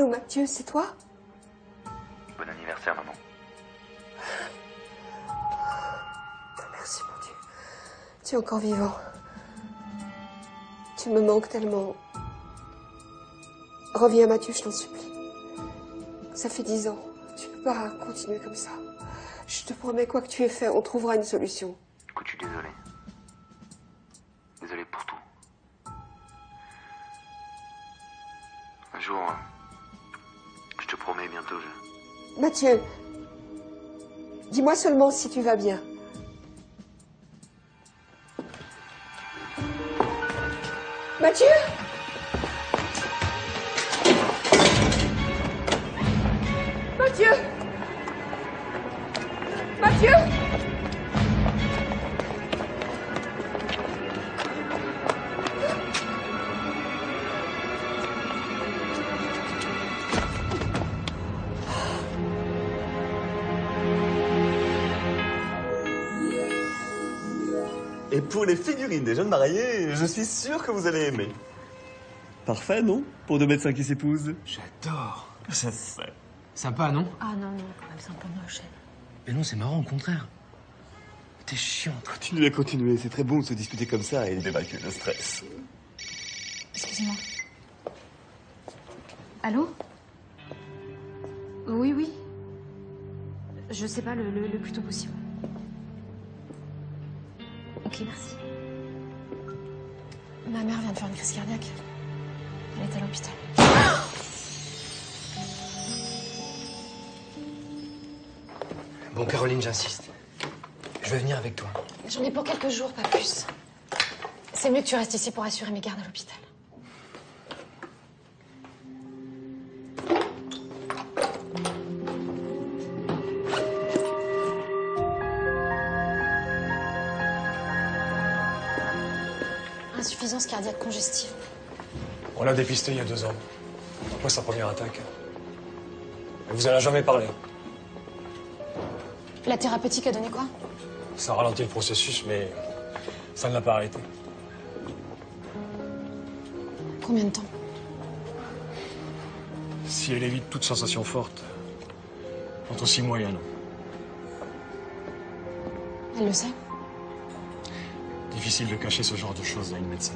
Allô, Mathieu, c'est toi? Bon anniversaire, maman. Merci, mon Dieu. Tu es encore vivant. Tu me manques tellement. Reviens, Mathieu, je t'en supplie. Ça fait 10 ans. Tu peux pas continuer comme ça. Je te promets, quoi que tu aies fait, on trouvera une solution. Écoute, je suis désolé. Désolé pour tout. Un jour, je te promets, bientôt, Mathieu, dis-moi seulement si tu vas bien. Mathieu? Mathieu? Mathieu? Et pour les figurines des jeunes mariés, je suis sûr que vous allez aimer. Parfait, non? Pour deux médecins qui s'épousent. J'adore. Je sais. Sympa, non? Ah non, non, quand même, c'est un peu moche. Mais non, c'est marrant, au contraire. T'es chiante. Continuez. C'est très bon de se disputer comme ça et d'évacuer le stress. Excusez-moi. Allô? Oui, oui. Je sais pas, le plus tôt possible. Ok, merci. Ma mère vient de faire une crise cardiaque. Elle est à l'hôpital. Bon, Caroline, j'insiste. Je vais venir avec toi. J'en ai pour quelques jours, pas plus. C'est mieux que tu restes ici pour assurer mes gardes à l'hôpital. Insuffisance cardiaque congestive. On l'a dépisté il y a 2 ans. Après sa première attaque. Elle vous en a jamais parlé. La thérapeutique a donné quoi? Ça ralentit le processus, mais ça ne l'a pas arrêté. Combien de temps? Si elle évite toute sensation forte, entre 6 mois et 1 an. Elle le sait? Difficile de cacher ce genre de choses à une médecin.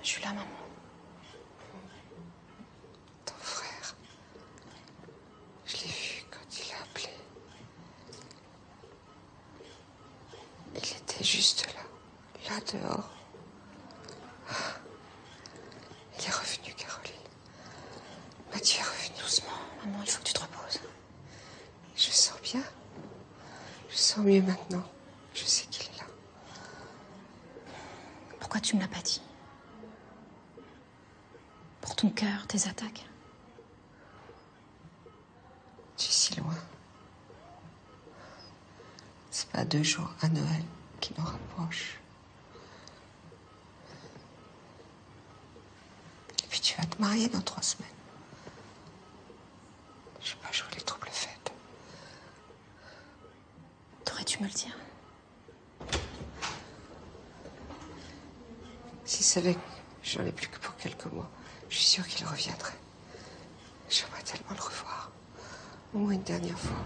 Je suis là, maman. Ton frère, je l'ai vu quand il a appelé. Il était juste là dehors. Il est revenu, Caroline. Mathieu est revenu doucement. Maman, il faut que tu te reposes. Je sens bien. Je sens mieux maintenant. Je sais qu'il est là. Pourquoi tu me l'as pas dit? Pour ton cœur, tes attaques. Tu es si loin. C'est pas 2 jours à Noël qui nous rapprochent. Et puis tu vas te marier dans 3 semaines. Je vais pas jouer les troubles fêtes. T'aurais dû me le dire. S'il savait que j'en ai plus que pour quelques mois, je suis sûre qu'il reviendrait. J'aimerais tellement le revoir. Au moins une dernière fois.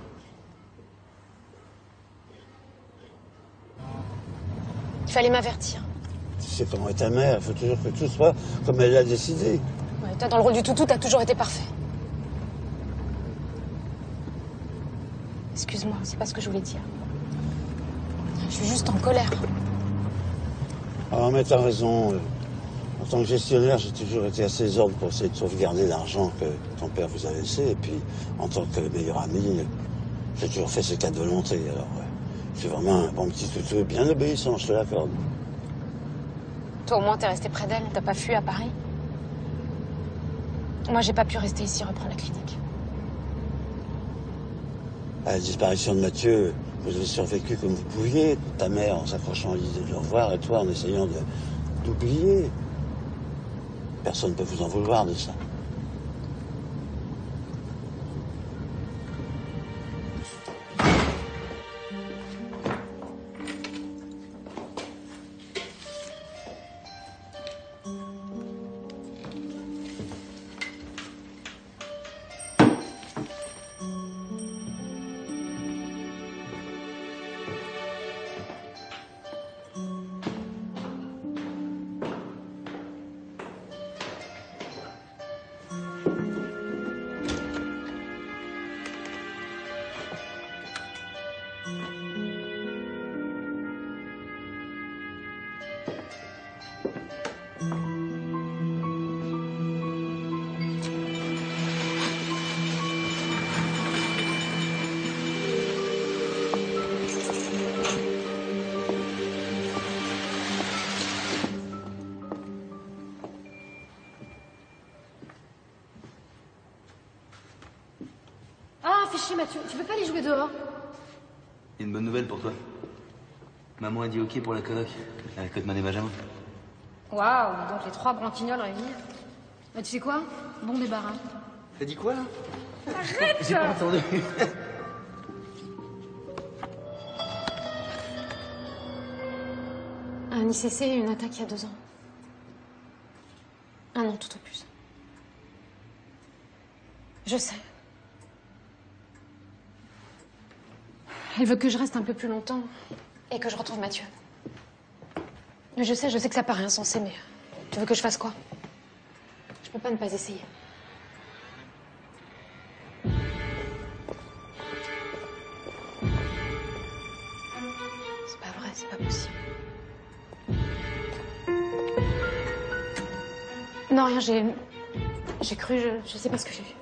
Il fallait m'avertir. Tu sais comment est ta mère, il faut toujours que tout soit comme elle l'a décidé. Ouais, toi, dans le rôle du toutou, t'as toujours été parfait. Excuse-moi, c'est pas ce que je voulais dire. Je suis juste en colère. Alors, mais t'as raison. En tant que gestionnaire, j'ai toujours été à ses ordres pour essayer de sauvegarder l'argent que ton père vous a laissé. Et puis, en tant que meilleur ami, j'ai toujours fait ce cas de volonté. Alors, je suis vraiment un bon petit toutou, bien obéissant, je te l'accorde. Toi, au moins, t'es resté près d'elle. T'as pas fui à Paris. Moi, j'ai pas pu rester ici reprendre la clinique. À la disparition de Mathieu, vous avez survécu comme vous pouviez. Ta mère en s'accrochant à l'idée de le revoir et toi en essayant d'oublier. Personne ne peut vous en vouloir de ça. fais chier, Mathieu. Tu peux pas aller jouer dehors? Il y a une bonne nouvelle pour toi. Maman a dit ok pour la coloc, avec Codman et Benjamin. Waouh, donc les 3 branquignoles réunis. Bah, tu sais quoi? Bon débarras. T'as dit quoi là? Arrête! J'ai pas entendu. Un ICC et une attaque il y a 2 ans. 1 an tout au plus. Je sais. Elle veut que je reste un peu plus longtemps et que je retrouve Mathieu. Mais je sais que ça paraît insensé, mais tu veux que je fasse quoi? Je peux pas ne pas essayer. C'est pas vrai, c'est pas possible. Non, rien, j'ai cru, je sais pas ce que j'ai vu.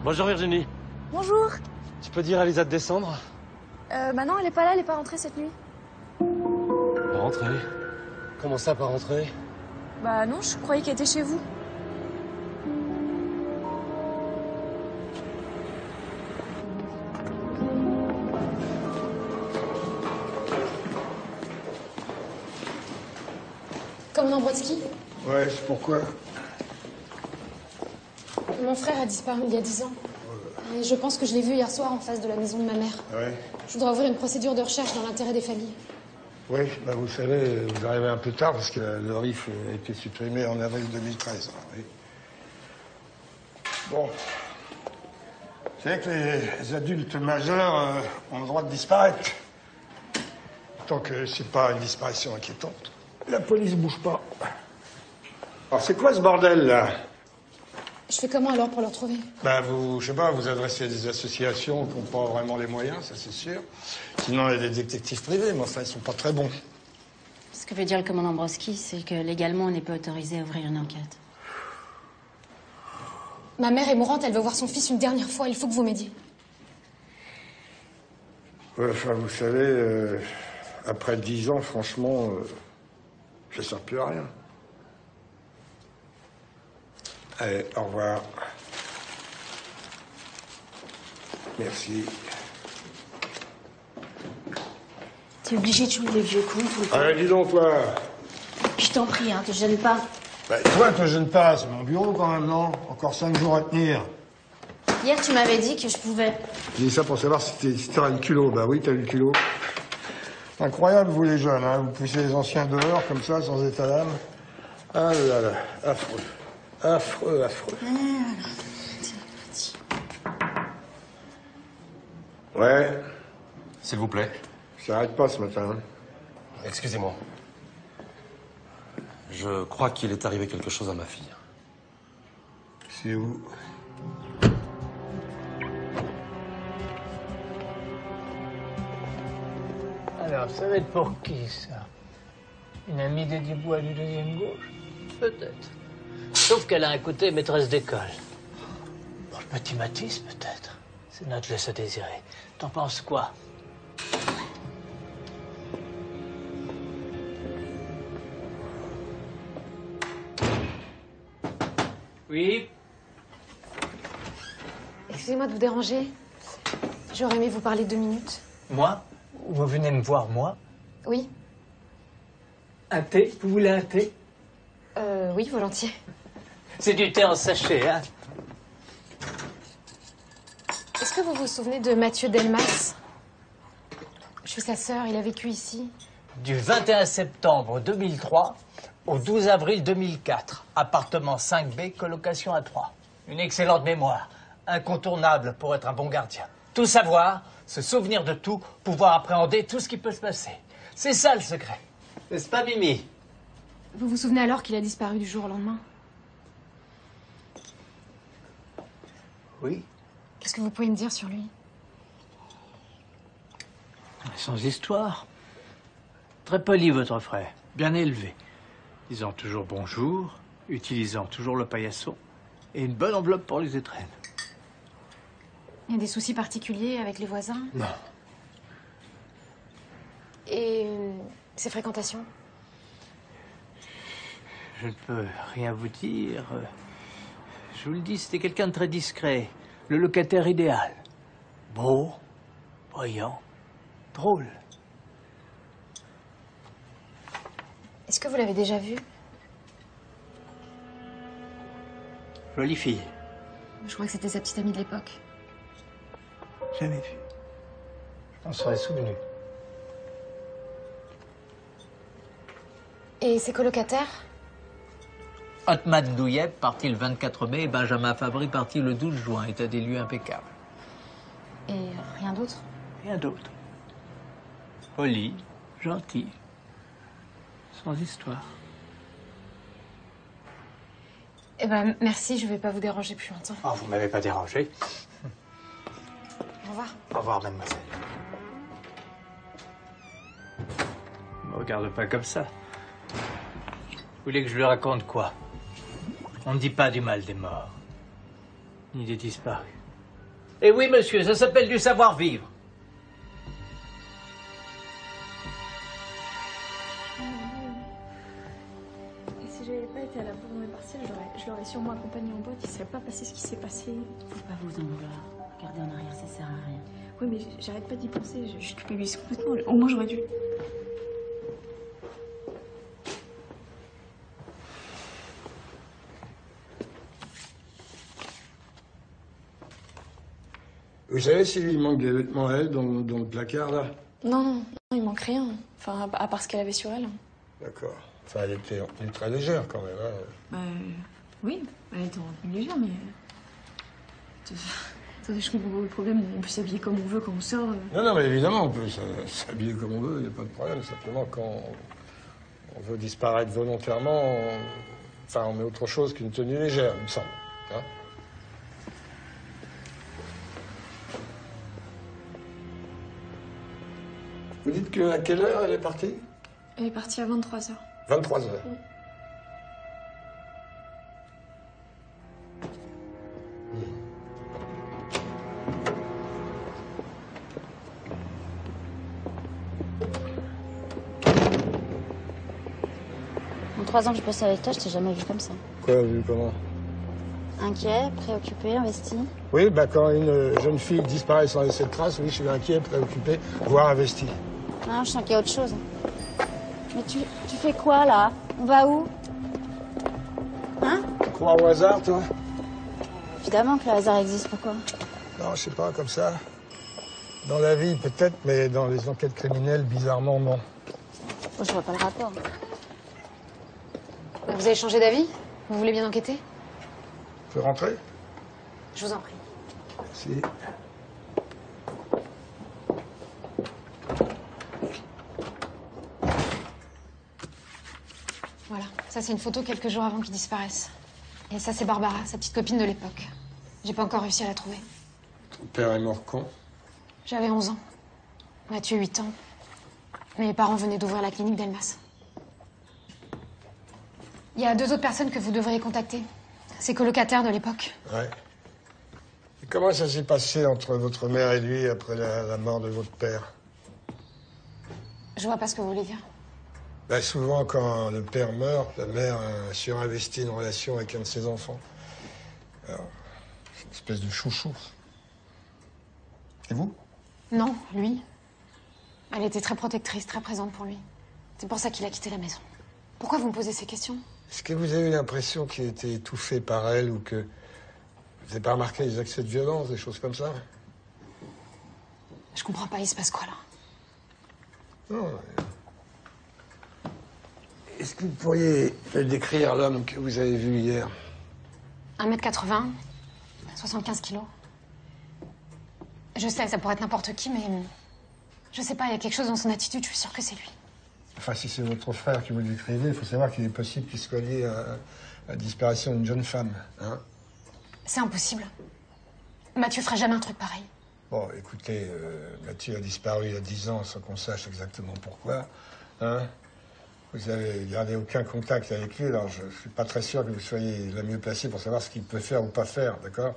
Bonjour Virginie. Bonjour. Tu peux dire à Lisa de descendre? Bah non, elle est pas là, elle est pas rentrée cette nuit. Pas rentrée. Comment ça, pas rentrée? Bah non, je croyais qu'elle était chez vous. Commandant Brodsky, Ouais, c'est pourquoi? mon frère a disparu il y a 10 ans. Et je pense que je l'ai vu hier soir en face de la maison de ma mère. Ouais. Je voudrais ouvrir une procédure de recherche dans l'intérêt des familles. Oui, bah vous savez, vous arrivez un peu tard parce que le RIF a été supprimé en avril 2013. Oui. Bon. Vous savez que les adultes majeurs ont le droit de disparaître. Tant que c'est pas une disparition inquiétante. La police bouge pas. Alors c'est quoi ce bordel là? Je fais comment alors pour le retrouver? Ben vous, je sais pas, vous adressez à des associations qui n'ont pas vraiment les moyens, ça c'est sûr. Sinon il y a des détectives privés, mais enfin ils sont pas très bons. Ce que veut dire le commandant Brodsky, c'est que légalement on n'est pas autorisé à ouvrir une enquête. Ma mère est mourante, elle veut voir son fils une dernière fois, il faut que vous m'aidiez. Ouais, enfin vous savez, après 10 ans, franchement, ça sert plus à rien. Allez, au revoir. Merci. T'es obligé de jouer les vieux cons tout le temps. Allez, dis donc, toi. Je t'en prie, hein, te gêne pas. Bah, toi, te gêne pas, c'est mon bureau quand même, non? Encore 5 jours à tenir. Hier, tu m'avais dit que je pouvais. J'ai dit ça pour savoir si t'auras le culot. Bah oui, t'as eu le culot. Incroyable, vous les jeunes, hein. Vous poussez les anciens dehors, comme ça, sans état d'âme. Ah là là, affreux. Affreux, affreux. Ouais. S'il vous plaît. Ça arrête pas ce matin. Excusez-moi. Je crois qu'il est arrivé quelque chose à ma fille. C'est où? Alors, ça va être pour qui, ça? Une amie des Dubois du deuxième gauche? Peut-être. Sauf qu'elle a un côté maîtresse d'école. Pour le petit Matisse, peut-être. C'est notre laisse à désirer. T'en penses quoi? Oui. Excusez-moi de vous déranger. J'aurais aimé vous parler 2 minutes. Moi? Vous venez me voir, moi? Oui. Un thé? Vous voulez un thé? Oui, volontiers. C'est du thé en sachet, hein? Est-ce que vous vous souvenez de Mathieu Delmas? Je suis sa sœur, il a vécu ici. Du 21 septembre 2003 au 12 avril 2004. Appartement 5B, colocation à 3. Une excellente mémoire. Incontournable pour être un bon gardien. Tout savoir, se souvenir de tout, pouvoir appréhender tout ce qui peut se passer. C'est ça le secret. N'est-ce pas, Mimi? Vous vous souvenez alors qu'il a disparu du jour au lendemain? Oui. Qu'est-ce que vous pouvez me dire sur lui? Sans histoire. Très poli, votre frère. Bien élevé. Disant toujours bonjour, utilisant toujours le paillasson et une bonne enveloppe pour les étrennes. Il y a des soucis particuliers avec les voisins? Non. Et ses fréquentations? Je ne peux rien vous dire. Je vous le dis, c'était quelqu'un de très discret. Le locataire idéal. Beau, brillant, drôle. Est-ce que vous l'avez déjà vu? Jolie fille. Je crois que c'était sa petite amie de l'époque. Jamais vu. Je m'en serais souvenu. Et ses colocataires? Otman Douyeb, parti le 24 mai, et Benjamin Fabry, parti le 12 juin. État des lieux impeccable. Et rien d'autre? Rien d'autre. Poli, gentil, sans histoire. Eh ben, merci, je vais pas vous déranger plus longtemps. Oh, vous m'avez pas dérangé. Au revoir. Au revoir, mademoiselle. Ne me regarde pas comme ça. Vous voulez que je lui raconte quoi? On ne dit pas du mal des morts, ni des disparus. Eh oui, monsieur, ça s'appelle du savoir-vivre. Et si j'avais pas été à la bourre dans mes partiels, je l'aurais sûrement accompagné en boîte. Il serait pas passé ce qui s'est passé. Faut pas vous en vouloir. Regardez en arrière, ça sert à rien. Oui, mais j'arrête pas d'y penser. Je culpabilise complètement. Au moins, j'aurais dû. Vous savez s'il manque des vêtements à elle dans le placard, là? Non, non, il manque rien. Enfin, à part ce qu'elle avait sur elle. D'accord. Enfin, elle était ultra légère, quand même. Hein. Oui, elle était en tenue légère, mais... Attendez, je comprends pas le problème. On peut s'habiller comme on veut quand on sort. Non, non, mais évidemment, on peut s'habiller comme on veut, il n'y a pas de problème. Simplement, quand on veut disparaître volontairement, on met autre chose qu'une tenue légère, il me semble. Hein? Vous dites qu'à quelle heure elle est partie? Elle est partie à 23h. 23h. Oui. En 3 ans que je bosse avec toi, je t'ai jamais vu comme ça. Quoi, vu comment? Inquiet, préoccupé, investi. Oui, quand une jeune fille disparaît sans laisser de traces, oui, je suis inquiet, préoccupé, voire investi. Non, je sens qu'il y a autre chose. Mais tu fais quoi, là? On va où? Hein? Tu crois au hasard, toi? Évidemment que le hasard existe, pourquoi? Non, je sais pas, comme ça. Dans la vie, peut-être, mais dans les enquêtes criminelles, bizarrement, non. Oh, je vois pas le rapport. Vous avez changé d'avis? Vous voulez bien enquêter? Tu peux rentrer? Je vous en prie. Merci. Voilà, ça c'est une photo quelques jours avant qu'il disparaisse. Et ça c'est Barbara, sa petite copine de l'époque. J'ai pas encore réussi à la trouver. Ton père est mort quand? J'avais 11 ans. Mathieu 8 ans. Mes parents venaient d'ouvrir la clinique d'Elmas. Il y a 2 autres personnes que vous devriez contacter. Ses colocataires de l'époque. Ouais. Et comment ça s'est passé entre votre mère et lui après la mort de votre père? Je vois pas ce que vous voulez dire. Souvent, quand le père meurt, la mère a surinvesti une relation avec un de ses enfants. Alors, c'est une espèce de chouchou. Et vous? Non, lui. Elle était très protectrice, très présente pour lui. C'est pour ça qu'il a quitté la maison. Pourquoi vous me posez ces questions? Est-ce que vous avez l'impression qu'il était étouffé par elle ou que vous n'avez pas remarqué les accès de violence, des choses comme ça? Je comprends pas, il se passe quoi là? Non. Est-ce que vous pourriez me décrire l'homme que vous avez vu hier? 1m80, 75 kilos. Je sais, ça pourrait être n'importe qui, mais... Je sais pas, il y a quelque chose dans son attitude, je suis sûre que c'est lui. Enfin, si c'est votre frère qui vous le décrivait, il faut savoir qu'il est possible qu'il soit lié à la disparition d'une jeune femme, hein? C'est impossible. Mathieu ferait jamais un truc pareil. Bon, écoutez, Mathieu a disparu il y a 10 ans sans qu'on sache exactement pourquoi, hein? Vous avez gardé aucun contact avec lui, alors je suis pas très sûr que vous soyez la mieux placée pour savoir ce qu'il peut faire ou pas faire, d'accord?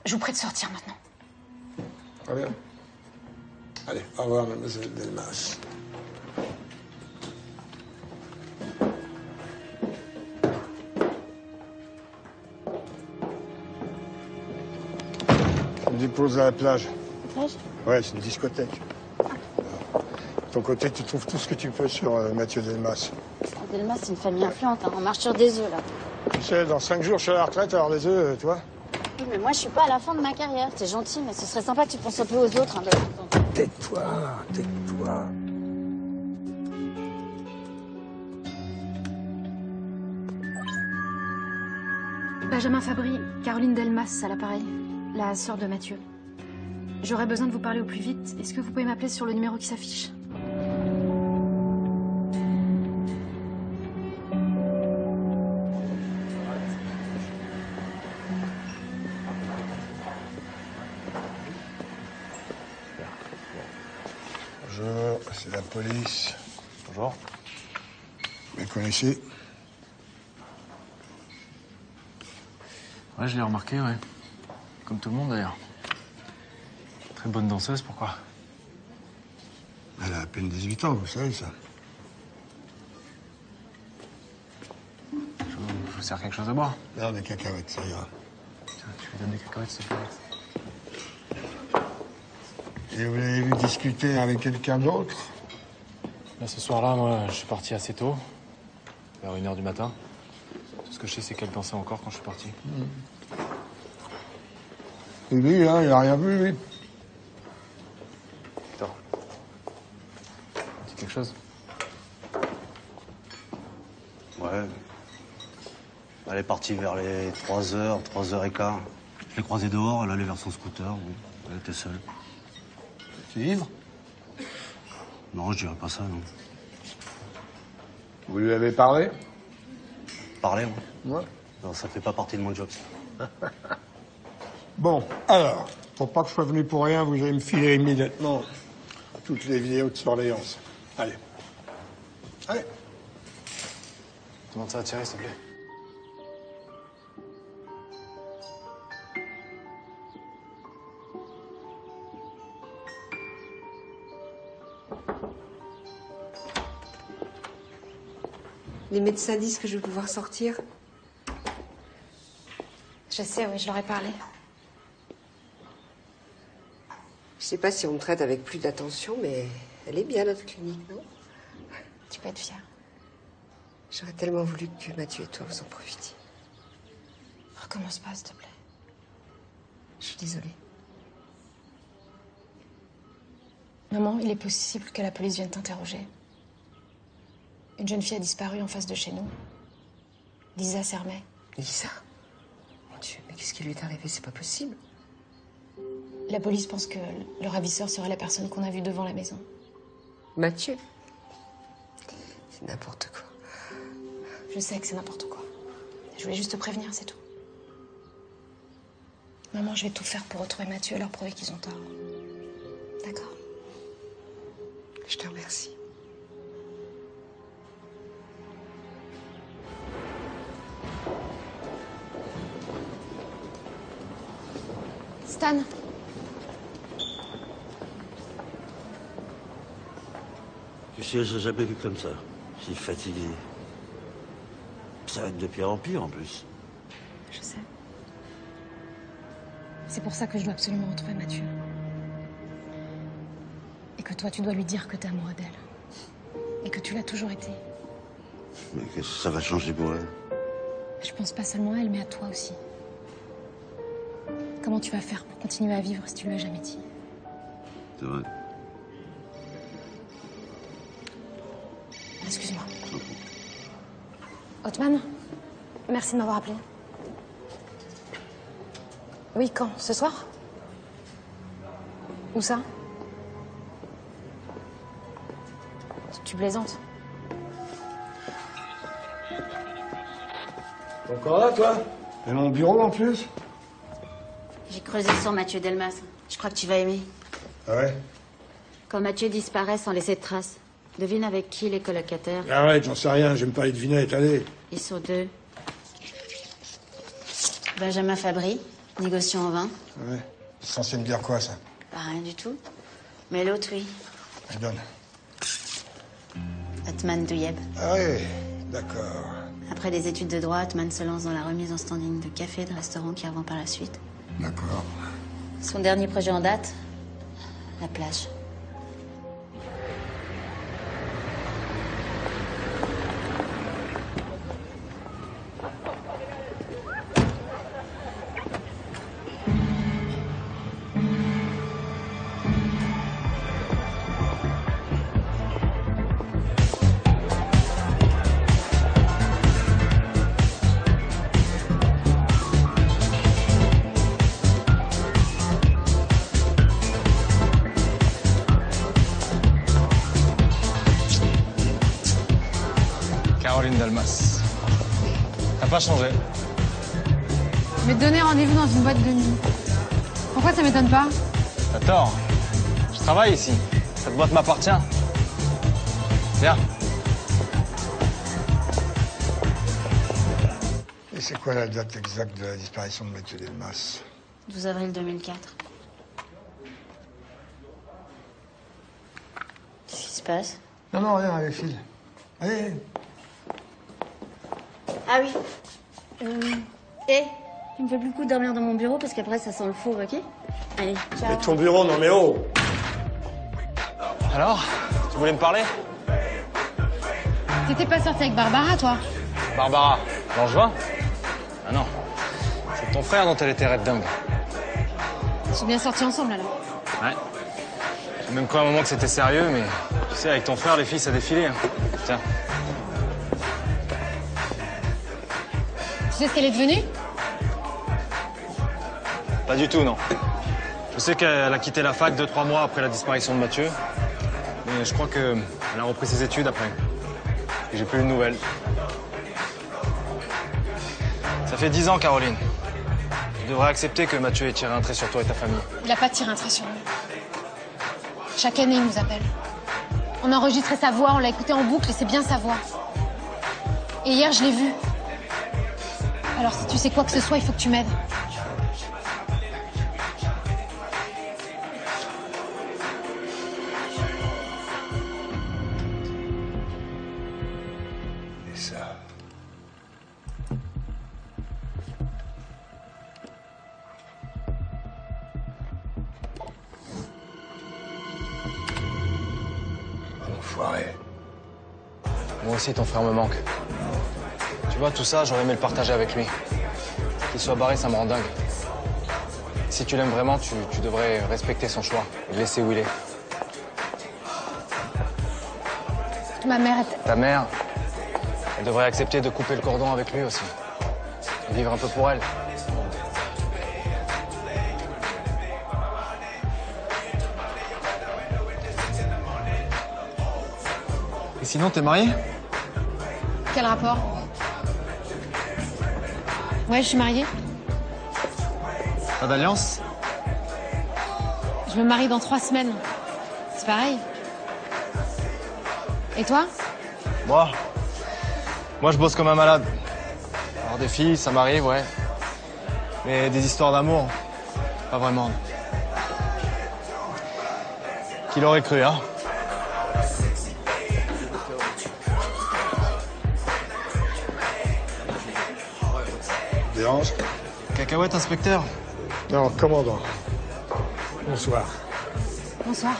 Je vous prie de sortir maintenant. Très bien. Allez, au revoir, mademoiselle Delmas. Je me dépose à la plage. La plage? Ouais, c'est une discothèque. De ton côté, tu trouves tout ce que tu peux sur Mathieu Delmas. Delmas, c'est une famille influente, hein. On marche sur des œufs, là. Tu sais, dans 5 jours, je suis à la retraite, alors les œufs, toi? Oui, mais moi, je suis pas à la fin de ma carrière. T'es gentil, mais ce serait sympa que tu penses un peu aux autres, hein, de temps en temps. Tais-toi, tais-toi. Benjamin Fabry, Caroline Delmas à l'appareil, la sœur de Mathieu. J'aurais besoin de vous parler au plus vite. Est-ce que vous pouvez m'appeler sur le numéro qui s'affiche? Bonjour, c'est la police. Bonjour. Vous la connaissez? Ouais, je l'ai remarqué, ouais. Comme tout le monde, d'ailleurs. Très bonne danseuse, pourquoi? Elle a à peine 18 ans, vous savez ça. Je vous sers quelque chose à boire? Non, des cacahuètes, ça ira. Tiens, tu lui donnes des cacahuètes, s'il te plaît. Et vous l'avez vu discuter avec quelqu'un d'autre? Là, ce soir-là, moi, je suis parti assez tôt, vers 1h du matin. Tout ce que je sais, c'est qu'elle dansait encore quand je suis parti. Et lui, là, il a rien vu, lui? Victor. Dis quelque chose? Ouais. Elle est partie vers les 3h, 3h15. Je l'ai croisée dehors, elle allait vers son scooter. Bon, elle était seule. Tu es ivre? Non, je dirais pas ça, non. Vous lui avez parlé? Parler, ouais. Ouais. Non, ça fait pas partie de mon job, ça. Bon, alors, pour pas que je sois venu pour rien, vous allez me filer immédiatement toutes les vidéos de surveillance. Allez. Allez. Demande ça à Thierry, s'il te plaît. Les médecins disent que je vais pouvoir sortir. Je sais, oui, je leur ai parlé. Je sais pas si on me traite avec plus d'attention, mais elle est bien, notre clinique, non? Tu peux être fière. J'aurais tellement voulu que Mathieu et toi vous en profitiez. Recommence pas, s'il te plaît. Je suis désolée. Maman, il est possible que la police vienne t'interroger. Une jeune fille a disparu en face de chez nous. Lisa Sermet. Lisa? Mon Dieu, mais qu'est-ce qui lui est arrivé? C'est pas possible. La police pense que le ravisseur serait la personne qu'on a vue devant la maison. Mathieu? C'est n'importe quoi. Je sais que c'est n'importe quoi. Je voulais juste te prévenir, c'est tout. Maman, je vais tout faire pour retrouver Mathieu et leur prouver qu'ils ont tort. D'accord? Je te remercie. Stan. Tu sais, j'ai jamais vu comme ça. Si fatigué. Ça va être de pire en pire, en plus. Je sais. C'est pour ça que je dois absolument retrouver Mathieu. Et que toi, tu dois lui dire que t'es amoureux d'elle. Et que tu l'as toujours été. Mais qu'est-ce que ça va changer pour elle? Je pense pas seulement à elle, mais à toi aussi. Comment tu vas faire pour continuer à vivre si tu lui as jamais dit? C'est vrai. Excuse-moi. Othman, merci de m'avoir appelé. Oui, quand? Ce soir? Où ça? Tu plaisantes. Encore là, toi? Et mon bureau, en plus? J'ai creusé sur Mathieu Delmas. Je crois que tu vas aimer. Ah ouais? Quand Mathieu disparaît sans laisser de traces, devine avec qui les colocataires? Arrête, j'en sais rien, j'aime pas les devinettes, allez. Ils sont deux. Benjamin Fabry, négociant en vin. Ouais. C'est censé me dire quoi, ça? Pas rien du tout. Mais l'autre, oui. Je donne. Othman Douyeb. Ah ouais, d'accord. Après des études de droit, Othman se lance dans la remise en standing de cafés et de restaurants qui revend par la suite. D'accord. Son dernier projet en date, la plage. Caroline Delmas. T'as pas changé. Mais donner rendez-vous dans une boîte de nuit. Pourquoi ça m'étonne pas? T'as tort. Je travaille ici. Cette boîte m'appartient. Viens. Et c'est quoi la date exacte de la disparition de Mathieu Delmas? 12 avril 2004. Qu'est-ce qui se passe? Non, rien, allez, file. Allez. Ah oui. Tu me fais plus le coup de dormir dans mon bureau parce qu'après ça sent le four, ok? Allez, ciao. Mais ton bureau, non mais oh! Alors, tu voulais me parler? T'étais pas sorti avec Barbara, toi? Barbara, Langevin? Ah non. C'est ton frère dont elle était red dingue. Ils sont bien sortis ensemble, alors. Ouais. J'ai même cru à un moment que c'était sérieux, mais tu sais, avec ton frère, les filles, ça défilait. Hein. Tiens. Tu sais ce qu'elle est devenue? Pas du tout, non. Je sais qu'elle a quitté la fac 2-3 mois après la disparition de Mathieu. Mais je crois qu'elle a repris ses études après. Et j'ai plus eu de nouvelles. Ça fait 10 ans, Caroline. Tu devrais accepter que Mathieu ait tiré un trait sur toi et ta famille. Il a pas tiré un trait sur nous. Chaque année, il nous appelle. On a enregistré sa voix, on l'a écouté en boucle et c'est bien sa voix. Et hier, je l'ai vu. Alors, si tu sais quoi que ce soit, il faut que tu m'aides. Et ça... Enfoiré. Moi aussi, ton frère me manque. Tu vois, tout ça, j'aurais aimé le partager avec lui. Qu'il soit barré, ça me rend dingue. Si tu l'aimes vraiment, tu devrais respecter son choix et le laisser où il est. Ma mère était... Ta mère, elle devrait accepter de couper le cordon avec lui aussi. Et vivre un peu pour elle. Et sinon, t'es marié? Quel rapport? Ouais, je suis mariée. Pas d'alliance? Je me marie dans 3 semaines. C'est pareil. Et toi? Moi, je bosse comme un malade. Alors des filles, ça m'arrive, ouais. Mais des histoires d'amour, pas vraiment. Qui l'aurait cru, hein? Dérange? Cacahuète, inspecteur. Non, commandant. Bonsoir. Bonsoir.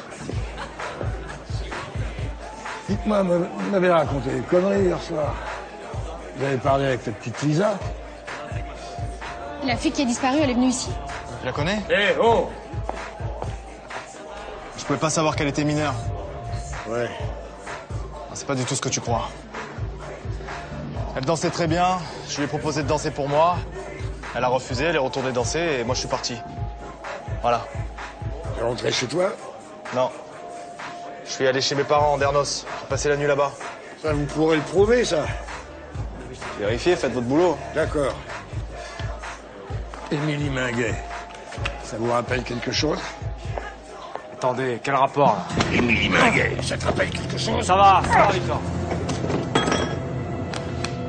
Dites-moi, vous m'avez raconté des conneries hier soir. Vous avez parlé avec la petite Lisa? La fille qui a disparu, elle est venue ici. Tu la connais? Eh, oh! Je pouvais pas savoir qu'elle était mineure. Ouais. C'est pas du tout ce que tu crois. Elle dansait très bien, je lui ai proposé de danser pour moi. Elle a refusé, elle est retournée danser et moi je suis parti. Voilà. T'es rentré chez toi? Non. Je suis allé chez mes parents en Dernos. J'ai passé la nuit là-bas. Ça, vous pourrez le prouver, ça. Vérifiez, faites votre boulot. D'accord. Émilie Minguet. Ça vous rappelle quelque chose? Attendez, quel rapport là? Émilie Minguet, ça te rappelle quelque chose? Ça va, Victor.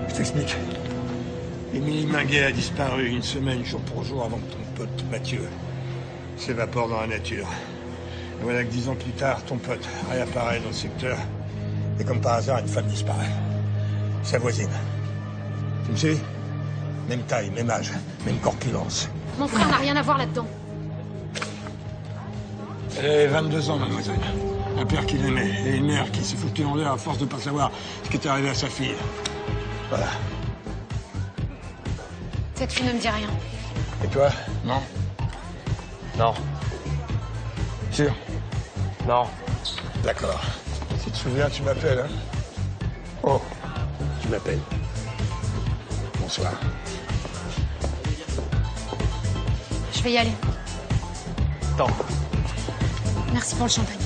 Je t'explique. Émilie Minguet a disparu une semaine jour pour jour avant que ton pote Mathieu s'évapore dans la nature. Et voilà que 10 ans plus tard, ton pote réapparaît dans le secteur. Et comme par hasard, une femme disparaît. Sa voisine. Tu me sais? Même taille, même âge, même corpulence. Mon frère n'a rien à voir là-dedans. Elle avait 22 ans, mademoiselle. Un père qui l'aimait et une mère qui s'est foutue en l'air à force de pas savoir ce qui était arrivé à sa fille. Voilà. Cette fille ne me dit rien. Et toi? Non? Non. Sûr? Non. D'accord. Si tu te souviens, tu m'appelles, hein? Oh, tu m'appelles. Bonsoir. Je vais y aller. Attends. Merci pour le champagne.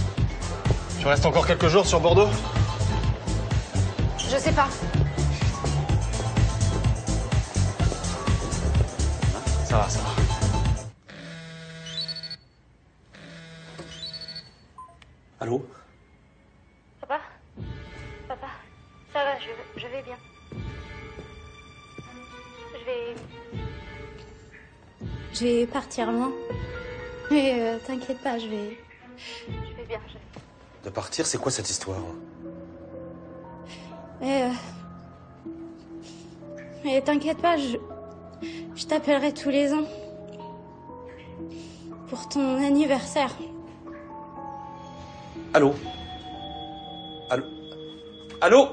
Tu restes encore quelques jours sur Bordeaux? Je sais pas. Ça va, ça va. Allô? Papa? Papa? Ça va, je vais bien. Je vais partir loin. Mais t'inquiète pas, je vais bien. De partir, c'est quoi cette histoire? Mais t'inquiète pas, je t'appellerai tous les ans. Pour ton anniversaire. Allô? Allô? Allô?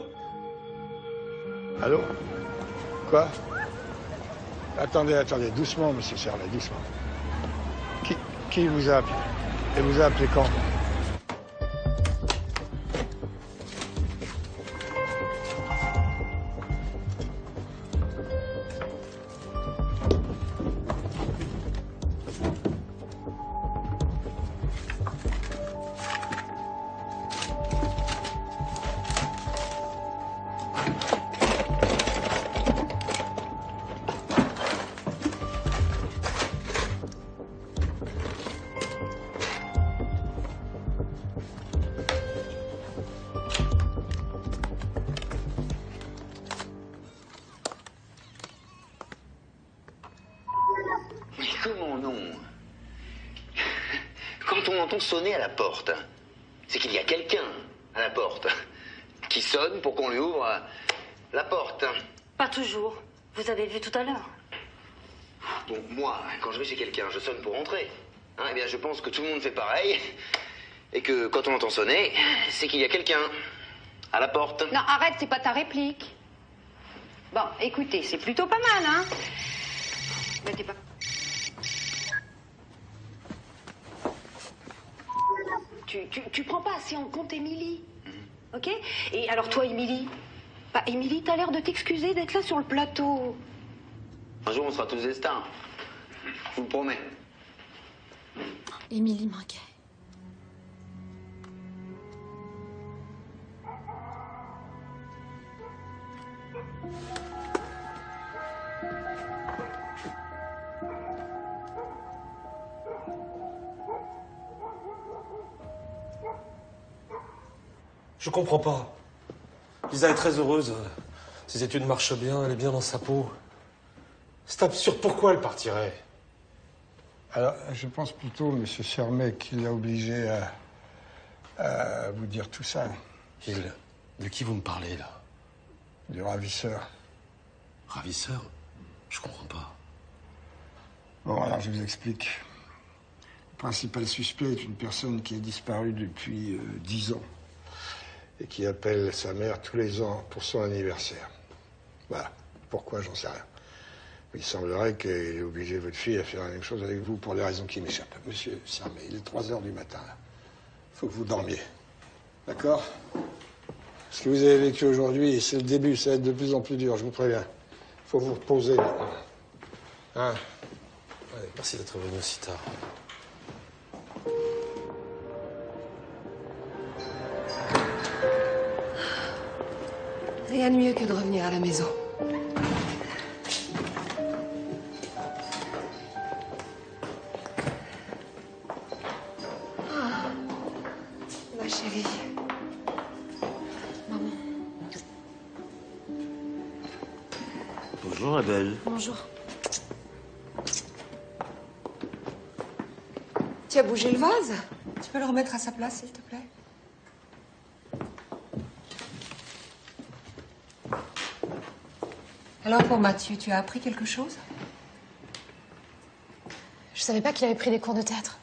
Allô? Quoi? Attendez, doucement, monsieur Serlet, doucement. Qui vous a appelé? Et vous a appelé quand? Comment non? Quand on entend sonner à la porte, c'est qu'il y a quelqu'un à la porte qui sonne pour qu'on lui ouvre la porte. Pas toujours. Vous avez vu tout à l'heure. Bon, moi, quand je vais chez quelqu'un, je sonne pour entrer. Hein, eh bien, je pense que tout le monde fait pareil. Et que quand on entend sonner, c'est qu'il y a quelqu'un à la porte. Non, arrête, c'est pas ta réplique. Bon, écoutez, c'est plutôt pas mal, hein? Mais t'es pas... Tu prends pas assez en compte Émilie, ok? Et alors toi, Émilie? Bah, Émilie, t'as l'air de t'excuser d'être là sur le plateau. Un jour, on sera tous des stars. Je vous le promets. Émilie Minguet. Je comprends pas. Lisa est très heureuse. Ses études marchent bien, elle est bien dans sa peau. C'est absurde, pourquoi elle partirait? Alors, je pense plutôt, monsieur Sermet, qu'il l'a obligé à vous dire tout ça. Gilles, de qui vous me parlez, là? Du ravisseur. Ravisseur? Je comprends pas. Bon, alors je vous explique. Le principal suspect est une personne qui a disparu depuis 10 ans et qui appelle sa mère tous les ans pour son anniversaire. Voilà. Pourquoi, j'en sais rien. Il semblerait qu'il ait obligé votre fille à faire la même chose avec vous pour des raisons qui m'échappent. Monsieur Sermet, il est 3 heures du matin, là. Il faut que vous dormiez. D'accord? Ce que vous avez vécu aujourd'hui, c'est le début, ça va être de plus en plus dur, je vous préviens. Il faut vous reposer, maintenant. Hein? Allez, merci d'être venu aussi tard. Rien de mieux que de revenir à la maison. Ah, ma chérie. Maman. Bonjour, la belle. Bonjour. Tu as bougé le vase? Tu peux le remettre à sa place, s'il te plaît? Alors pour Mathieu, tu as appris quelque chose? Je savais pas qu'il avait pris des cours de théâtre.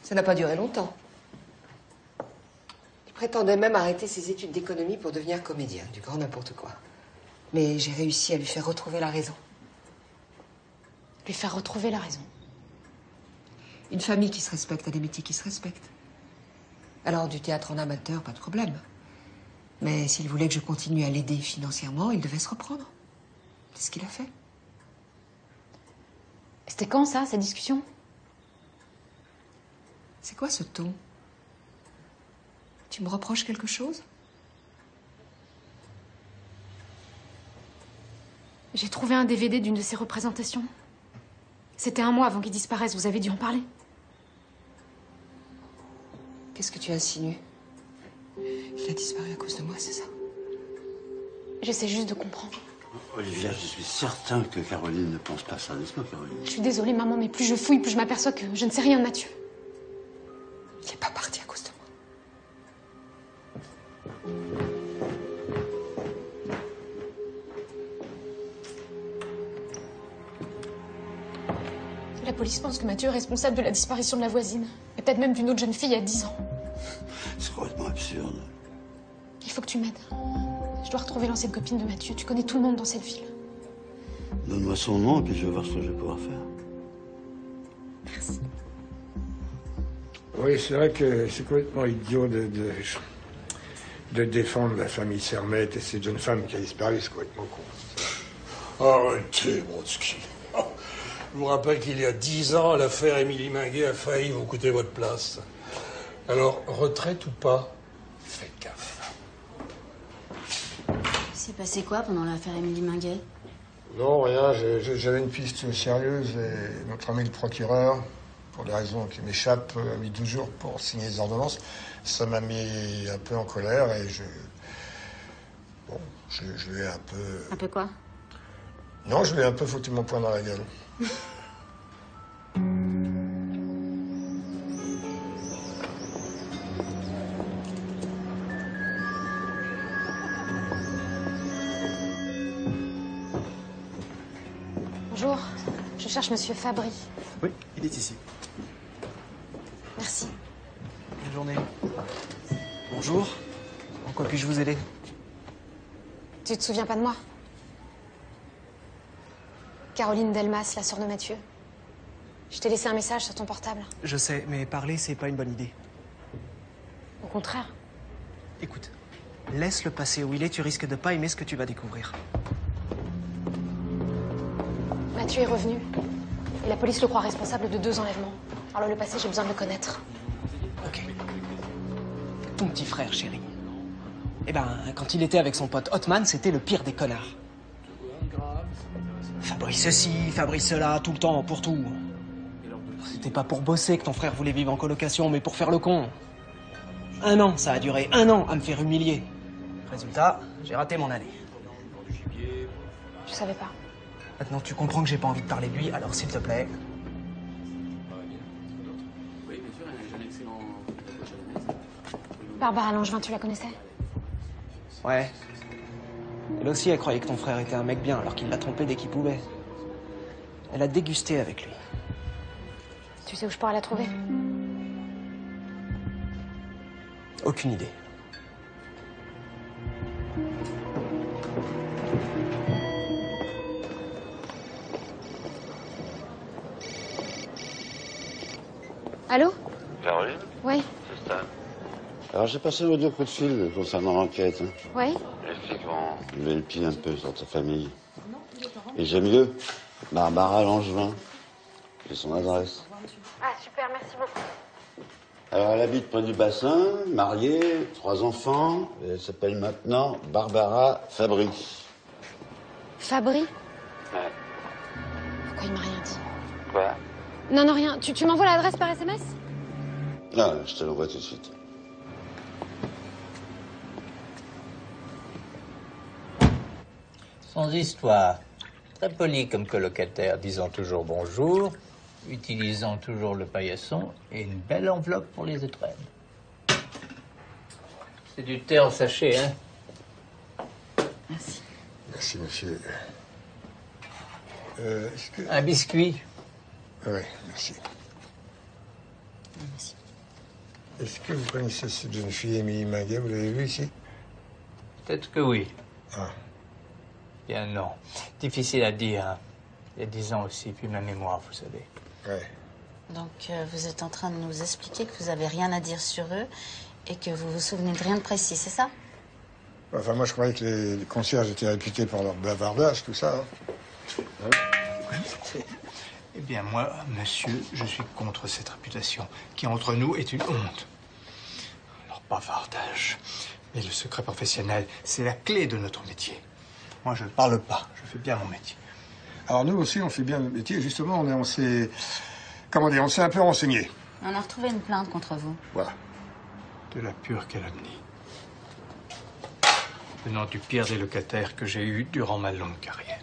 Ça n'a pas duré longtemps. Il prétendait même arrêter ses études d'économie pour devenir comédien, du grand n'importe quoi. Mais j'ai réussi à lui faire retrouver la raison. Lui faire retrouver la raison. Une famille qui se respecte a des métiers qui se respectent. Alors du théâtre en amateur, pas de problème. Mais s'il voulait que je continue à l'aider financièrement, il devait se reprendre. C'est ce qu'il a fait. C'était quand ça, cette discussion? C'est quoi ce ton? Tu me reproches quelque chose? J'ai trouvé un DVD d'une de ses représentations. C'était 1 mois avant qu'il disparaisse, vous avez dû en parler. Qu'est-ce que tu insinues? Il a disparu à cause de moi, c'est ça? J'essaie juste de comprendre. Olivia, je suis certain que Caroline ne pense pas ça, n'est-ce pas, Caroline? Je suis désolée, maman, mais plus je fouille, plus je m'aperçois que je ne sais rien de Mathieu. Il n'est pas parti à cause de moi. La police pense que Mathieu est responsable de la disparition de la voisine. Et peut-être même d'une autre jeune fille il y a 10 ans. C'est complètement absurde. Il faut que tu m'aides. Je dois retrouver l'ancienne copine de Mathieu. Tu connais tout le monde dans cette ville. Donne-moi son nom, et puis je vais voir ce que je vais pouvoir faire. Merci. Oui, c'est vrai que c'est complètement idiot de défendre la famille Sermet et cette jeune femme qui a disparu, c'est complètement con. Arrêtez, Brodsky. Je vous rappelle qu'il y a 10 ans, l'affaire Émilie Minguet a failli vous coûter votre place. Alors, retraite ou pas, faites gaffe. Il s'est passé quoi pendant l'affaire Émilie Minguet? Non, rien, j'avais une piste sérieuse et notre ami le procureur, pour des raisons qui m'échappent, a mis 12 jours pour signer les ordonnances. Ça m'a mis un peu en colère et je lui ai un peu... Un peu quoi? Non, je lui ai un peu foutu mon poing dans la gueule. Bonjour, je cherche Monsieur Fabry. Oui, il est ici. Merci. Bonne journée. Bonjour. En quoi puis-je vous aider? Tu te souviens pas de moi? Caroline Delmas, la sœur de Mathieu. Je t'ai laissé un message sur ton portable. Je sais, mais parler, c'est pas une bonne idée. Au contraire. Écoute, laisse-le passer où il est, tu risques de pas aimer ce que tu vas découvrir. Mathieu est revenu. Et la police le croit responsable de 2 enlèvements. Alors le passé, j'ai besoin de le connaître. Ok. Ton petit frère, chérie. Eh ben, quand il était avec son pote Hotman, c'était le pire des connards. Fabrice ceci, Fabrice cela, tout le temps, pour tout. C'était pas pour bosser que ton frère voulait vivre en colocation, mais pour faire le con. 1 an, ça a duré 1 an à me faire humilier. Résultat, j'ai raté mon année. Je savais pas. Maintenant, tu comprends que j'ai pas envie de parler de lui, alors s'il te plaît. Barbara Langevin, tu la connaissais? Ouais. Elle aussi, elle croyait que ton frère était un mec bien, alors qu'il l'a trompé dès qu'il pouvait. Elle a dégusté avec lui. Tu sais où je pourrais la trouver? Aucune idée. Allô? Caroline? Oui. C'est Stan. Alors j'ai passé vos 2 coups de fil concernant l'enquête. Oui. Les flics vont lever le pied un peu sur ta famille. Et j'aime mieux. Barbara Langevin. J'ai son adresse. Ah, super, merci beaucoup. Alors elle habite près du bassin, mariée, 3 enfants. Et elle s'appelle maintenant Barbara Fabry. Fabry? Ouais. Pourquoi il m'a rien dit? Quoi? Non, non, rien. Tu m'envoies l'adresse par SMS? Non, je te l'envoie tout de suite. Sans histoire. Très poli comme colocataire, disant toujours bonjour, utilisant toujours le paillasson et une belle enveloppe pour les étrennes. C'est du thé en sachet, hein? Merci. Merci, monsieur. Un biscuit. Oui, merci. Merci. Est-ce que vous connaissez cette jeune fille, Émilie Minguet? Vous l'avez vue ici? Peut-être que oui. Ah. Bien non. Difficile à dire. Hein. Il y a 10 ans aussi, puis ma mémoire, vous savez. Ouais. Donc, vous êtes en train de nous expliquer que vous n'avez rien à dire sur eux et que vous vous souvenez de rien de précis, c'est ça? Enfin, moi, je croyais que les concierges étaient réputés pour leur bavardage, tout ça. Hein. Eh bien, moi, monsieur, je suis contre cette réputation, qui, entre nous, est une honte. Alors, bavardage. Mais le secret professionnel, c'est la clé de notre métier. Moi, je ne parle pas, je fais bien mon métier. Alors, nous aussi, on fait bien notre métier. Justement, on s'est... Comment dire? On s'est un peu renseigné. On a retrouvé une plainte contre vous. Voilà. De la pure calomnie. Venant du pire des locataires que j'ai eu durant ma longue carrière.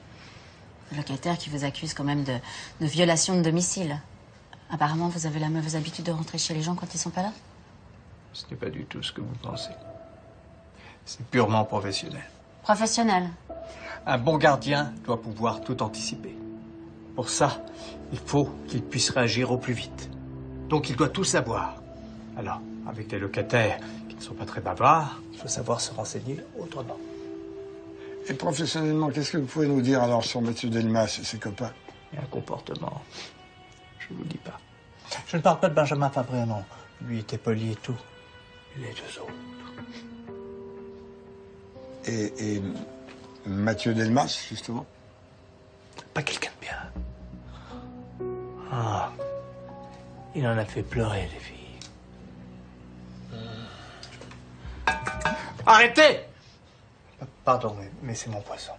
Le locataire qui vous accuse quand même de violation de domicile. Apparemment, vous avez la mauvaise habitude de rentrer chez les gens quand ils sont pas là? Ce n'est pas du tout ce que vous pensez. C'est purement professionnel. Professionnel. Un bon gardien doit pouvoir tout anticiper. Pour ça, il faut qu'il puisse réagir au plus vite. Donc il doit tout savoir. Alors, avec des locataires qui ne sont pas très bavards, il faut savoir se renseigner autrement. Et professionnellement, qu'est-ce que vous pouvez nous dire alors sur M. Delmas et ses copains? Il y a un comportement. Je ne vous le dis pas. Je ne parle pas de Benjamin Fabré, non. Lui était poli et tout. Les 2 autres. Et Mathieu Delmas, justement? Pas quelqu'un de bien. Ah. Il en a fait pleurer, les filles. Arrêtez! Pardon, mais c'est mon poisson.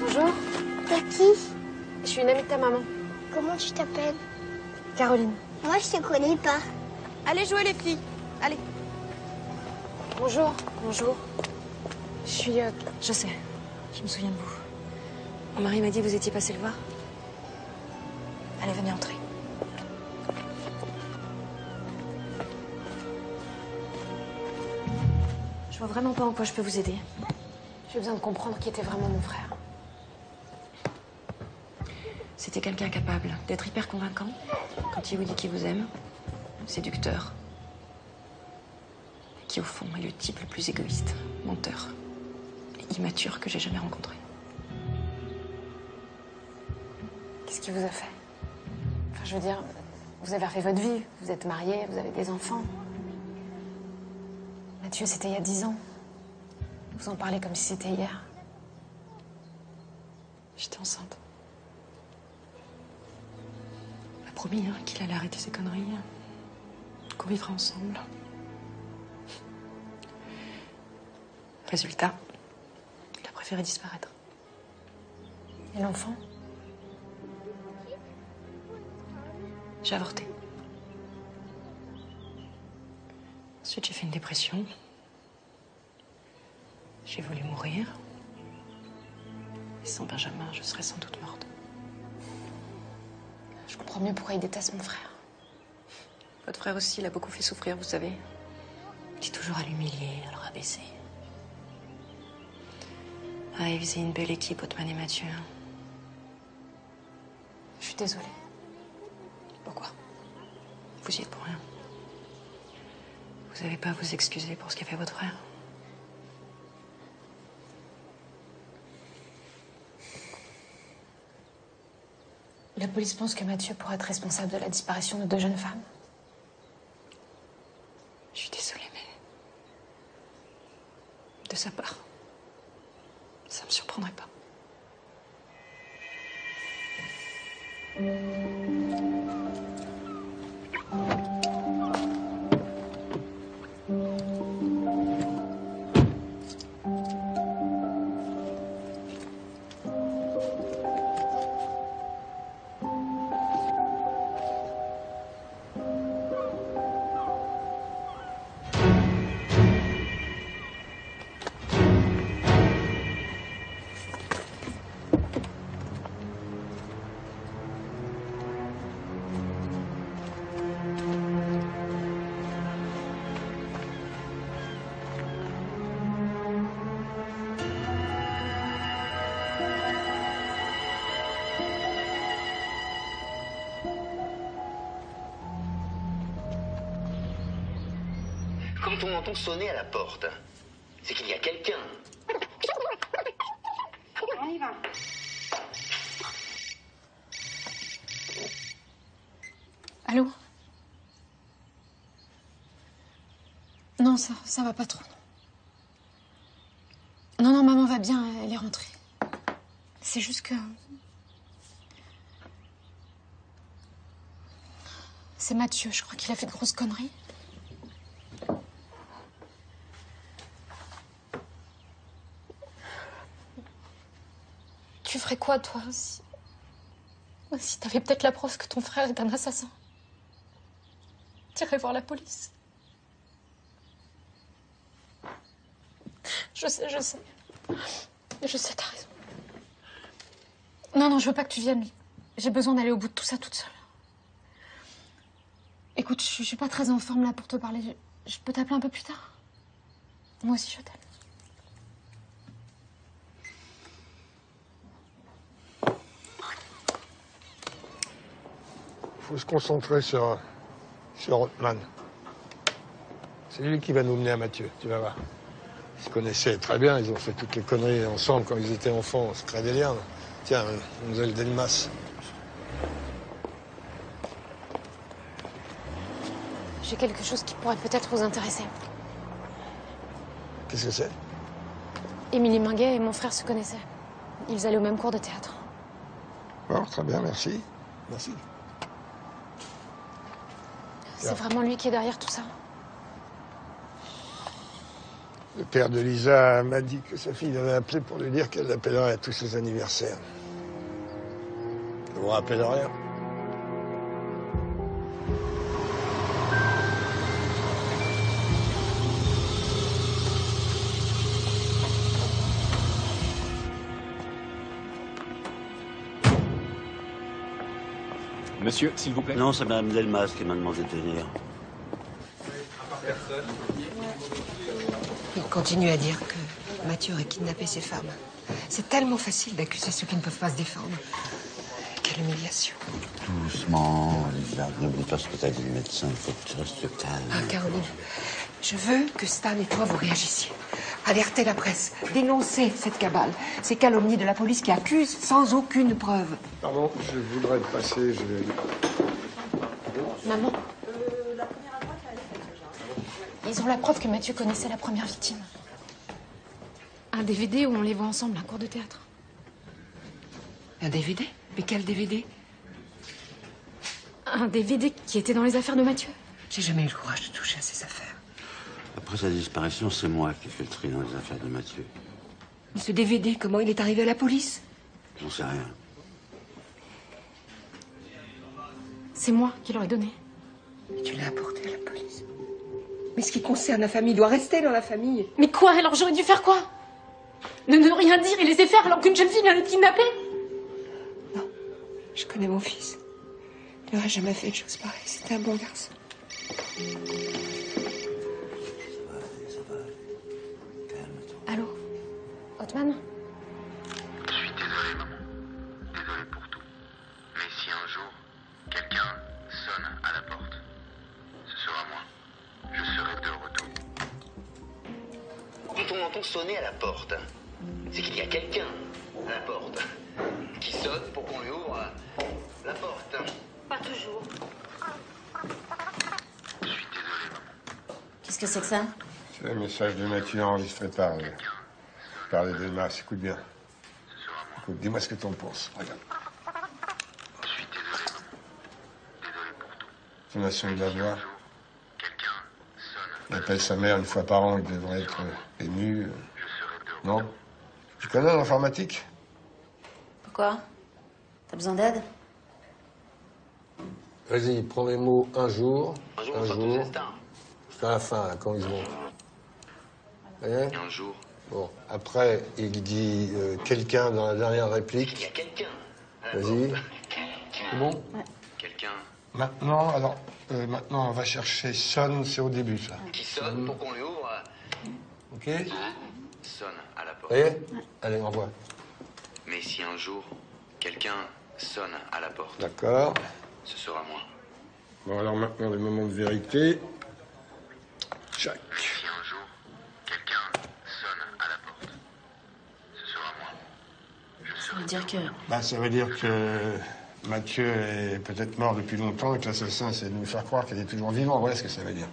Bonjour. T'es qui? Je suis une amie de ta maman. Comment tu t'appelles? Caroline. Moi, je te connais pas. Allez jouer les filles. Allez. Bonjour. Bonjour. Je suis... Je sais. Je me souviens de vous. Mon mari m'a dit que vous étiez passé le voir. Allez, venez entrer. Je vois vraiment pas en quoi je peux vous aider. J'ai besoin de comprendre qui était vraiment mon frère. C'était quelqu'un capable d'être hyper convaincant quand il vous dit qu'il vous aime, séducteur, qui au fond est le type le plus égoïste, menteur et immature que j'ai jamais rencontré. Qu'est-ce qu'il vous a fait? Enfin, je veux dire, vous avez refait votre vie, vous êtes mariés, vous avez des enfants. Mathieu, c'était il y a 10 ans. Vous en parlez comme si c'était hier. J'étais enceinte. Il a promis qu'il allait arrêter ses conneries, qu'on vivrait ensemble. Résultat, il a préféré préféré disparaître. Et l'enfant? J'ai avorté. Ensuite, j'ai fait une dépression. J'ai voulu mourir. Et sans Benjamin, je serais sans doute morte. Je comprends mieux pourquoi il déteste mon frère. Votre frère aussi, il a beaucoup fait souffrir, vous savez. Il dit toujours à l'humilier, à le rabaisser. Ah, il faisait une belle équipe, Othman et Mathieu. Je suis désolée. Pourquoi? Vous y êtes pour rien. Vous n'avez pas à vous excuser pour ce qu'a fait votre frère. La police pense que Mathieu pourrait être responsable de la disparition de 2 jeunes femmes. Je suis désolée, mais... de sa part, ça me surprendrait pas. Quand on entend sonner à la porte, c'est qu'il y a quelqu'un. On y va. Allô? Non, ça va pas trop. Non, maman va bien, elle est rentrée. C'est juste que... C'est Mathieu, je crois qu'il a fait de grosses conneries. Tu ferais quoi, toi, si t'avais peut-être la preuve que ton frère est un assassin? T'irais voir la police. Je sais. Je sais, t'as raison. Non, je veux pas que tu viennes. J'ai besoin d'aller au bout de tout ça toute seule. Écoute, je suis pas très en forme là pour te parler. Je peux t'appeler un peu plus tard? Moi aussi, je t'aime. Il faut se concentrer sur Othman. C'est lui qui va nous mener à Mathieu, tu vas voir. Ils se connaissaient très bien, ils ont fait toutes les conneries ensemble quand ils étaient enfants, c'est très délire. Tiens, mademoiselle Delmas. J'ai quelque chose qui pourrait peut-être vous intéresser. Qu'est-ce que c'est? Émilie Minguet et mon frère se connaissaient. Ils allaient au même cours de théâtre. Oh, très bien, merci. Merci. C'est vraiment lui qui est derrière tout ça. Le père de Lisa m'a dit que sa fille l'avait appelé pour lui dire qu'elle l'appellerait à tous ses anniversaires. Ça vous rappelle rien? Monsieur, s'il vous plaît. Non, c'est Mme Delmas qui m'a demandé de venir. Il continue à dire que Mathieu aurait kidnappé ses femmes. C'est tellement facile d'accuser ceux qui ne peuvent pas se défendre. Quelle humiliation. Doucement, Lisa. N'oublie pas ce que t'as dit le médecin. Il faut que tu restes calme. Ah, Caroline, je veux que Stan et toi vous réagissiez. Alertez la presse, dénoncez cette cabale, ces calomnies de la police qui accusent sans aucune preuve. Pardon, je voudrais passer, je vais... Maman. Ils ont la preuve que Mathieu connaissait la première victime. Un DVD où on les voit ensemble, un cours de théâtre. Un DVD? Mais quel DVD? Un DVD qui était dans les affaires de Mathieu. J'ai jamais eu le courage de toucher à ces affaires. Après sa disparition, c'est moi qui ai fait le tri dans les affaires de Mathieu. Ce DVD, comment il est arrivé à la police? J'en sais rien. C'est moi qui leur ai donné. Et tu l'as apporté à la police. Mais ce qui concerne la famille doit rester dans la famille. Mais quoi? Alors j'aurais dû faire quoi? Ne rien dire et laisser faire alors qu'une jeune fille vient d'être kidnappée? Non, je connais mon fils. Il n'aurait jamais fait de choses pareilles. C'était un bon garçon. Allô? Othman? Je suis désolé, maman. Désolé pour tout. Mais si un jour, quelqu'un sonne à la porte, ce sera moi. Je serai de retour. Quand on entend sonner à la porte, c'est qu'il y a quelqu'un à la porte qui sonne pour qu'on lui ouvre la porte. Pas toujours. Qu'est-ce que c'est que ça? C'est un message de Mathieu enregistré par les Delmas. Écoute bien. Écoute, dis-moi ce que t'en penses. Regarde. Ton nation de la voix. Il appelle sa mère une fois par an, il devrait être ému. Non? Tu connais l'informatique? Pourquoi? T'as besoin d'aide? Vas-y, prends les mots un jour, Un jour. jusqu'à la fin, là, quand ils vont. Voyez? Un jour. Bon, après, il dit quelqu'un dans la dernière réplique. Il y a quelqu'un. Vas-y. C'est bon? Quelqu'un Maintenant, alors, maintenant, on va chercher sonne, c'est au début, ça. qui sonne pour qu'on lui ouvre. Ok? Sonne à la porte. Vous voyez? Allez, envoie. Mais si un jour, quelqu'un sonne à la porte, D'accord. ce sera moi. Bon, alors maintenant, les moments de vérité. Chac. Mais si un jour, quelqu'un sonne à la porte, ce sera moi. Ça veut dire que... Bah, ça veut dire que Mathieu est peut-être mort depuis longtemps et que l'assassin essaie de nous faire croire qu'il est toujours vivant. Voilà ce que ça veut dire.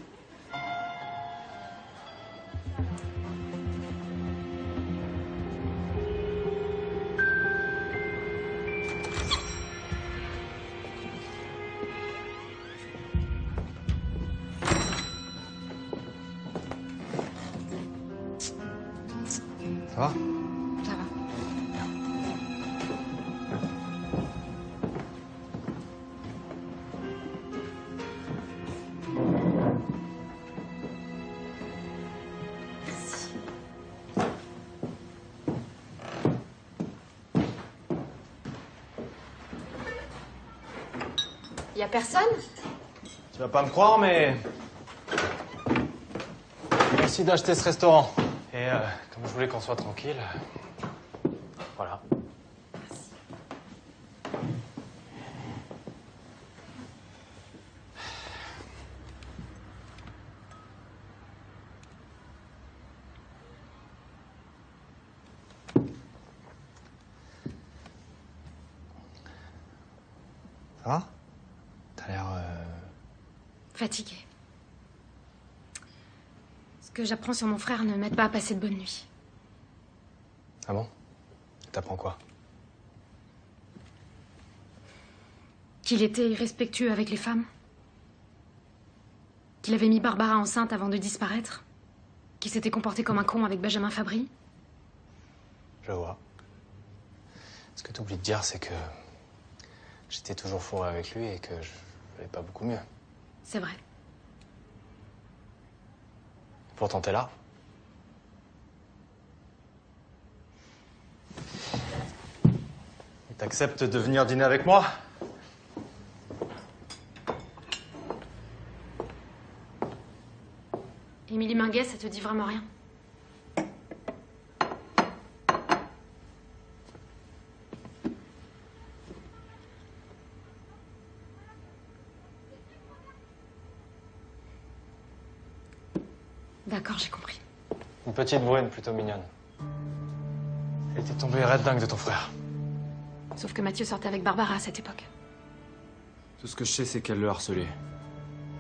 Ça va? Ça va. Y a personne? Tu vas pas me croire, mais... Merci d'acheter ce restaurant. Et comme je voulais qu'on soit tranquille... Voilà. Ça va? T'as l'air... Fatiguée. Ce que j'apprends sur mon frère ne m'aide pas à passer de bonnes nuits. Ah bon? T'apprends quoi? Qu'il était irrespectueux avec les femmes. Qu'il avait mis Barbara enceinte avant de disparaître. Qu'il s'était comporté comme un con avec Benjamin Fabry. Je vois. Ce que t'oublies de dire, c'est que... j'étais toujours fourré avec lui et que je n'allais pas beaucoup mieux. C'est vrai. Pourtant, t'es là. Et t'acceptes de venir dîner avec moi? Émilie Minguet, ça te dit vraiment rien? D'accord, j'ai compris. Une petite brune plutôt mignonne. Elle était tombée raide dingue de ton frère. Sauf que Mathieu sortait avec Barbara à cette époque. Tout ce que je sais, c'est qu'elle le harcelait.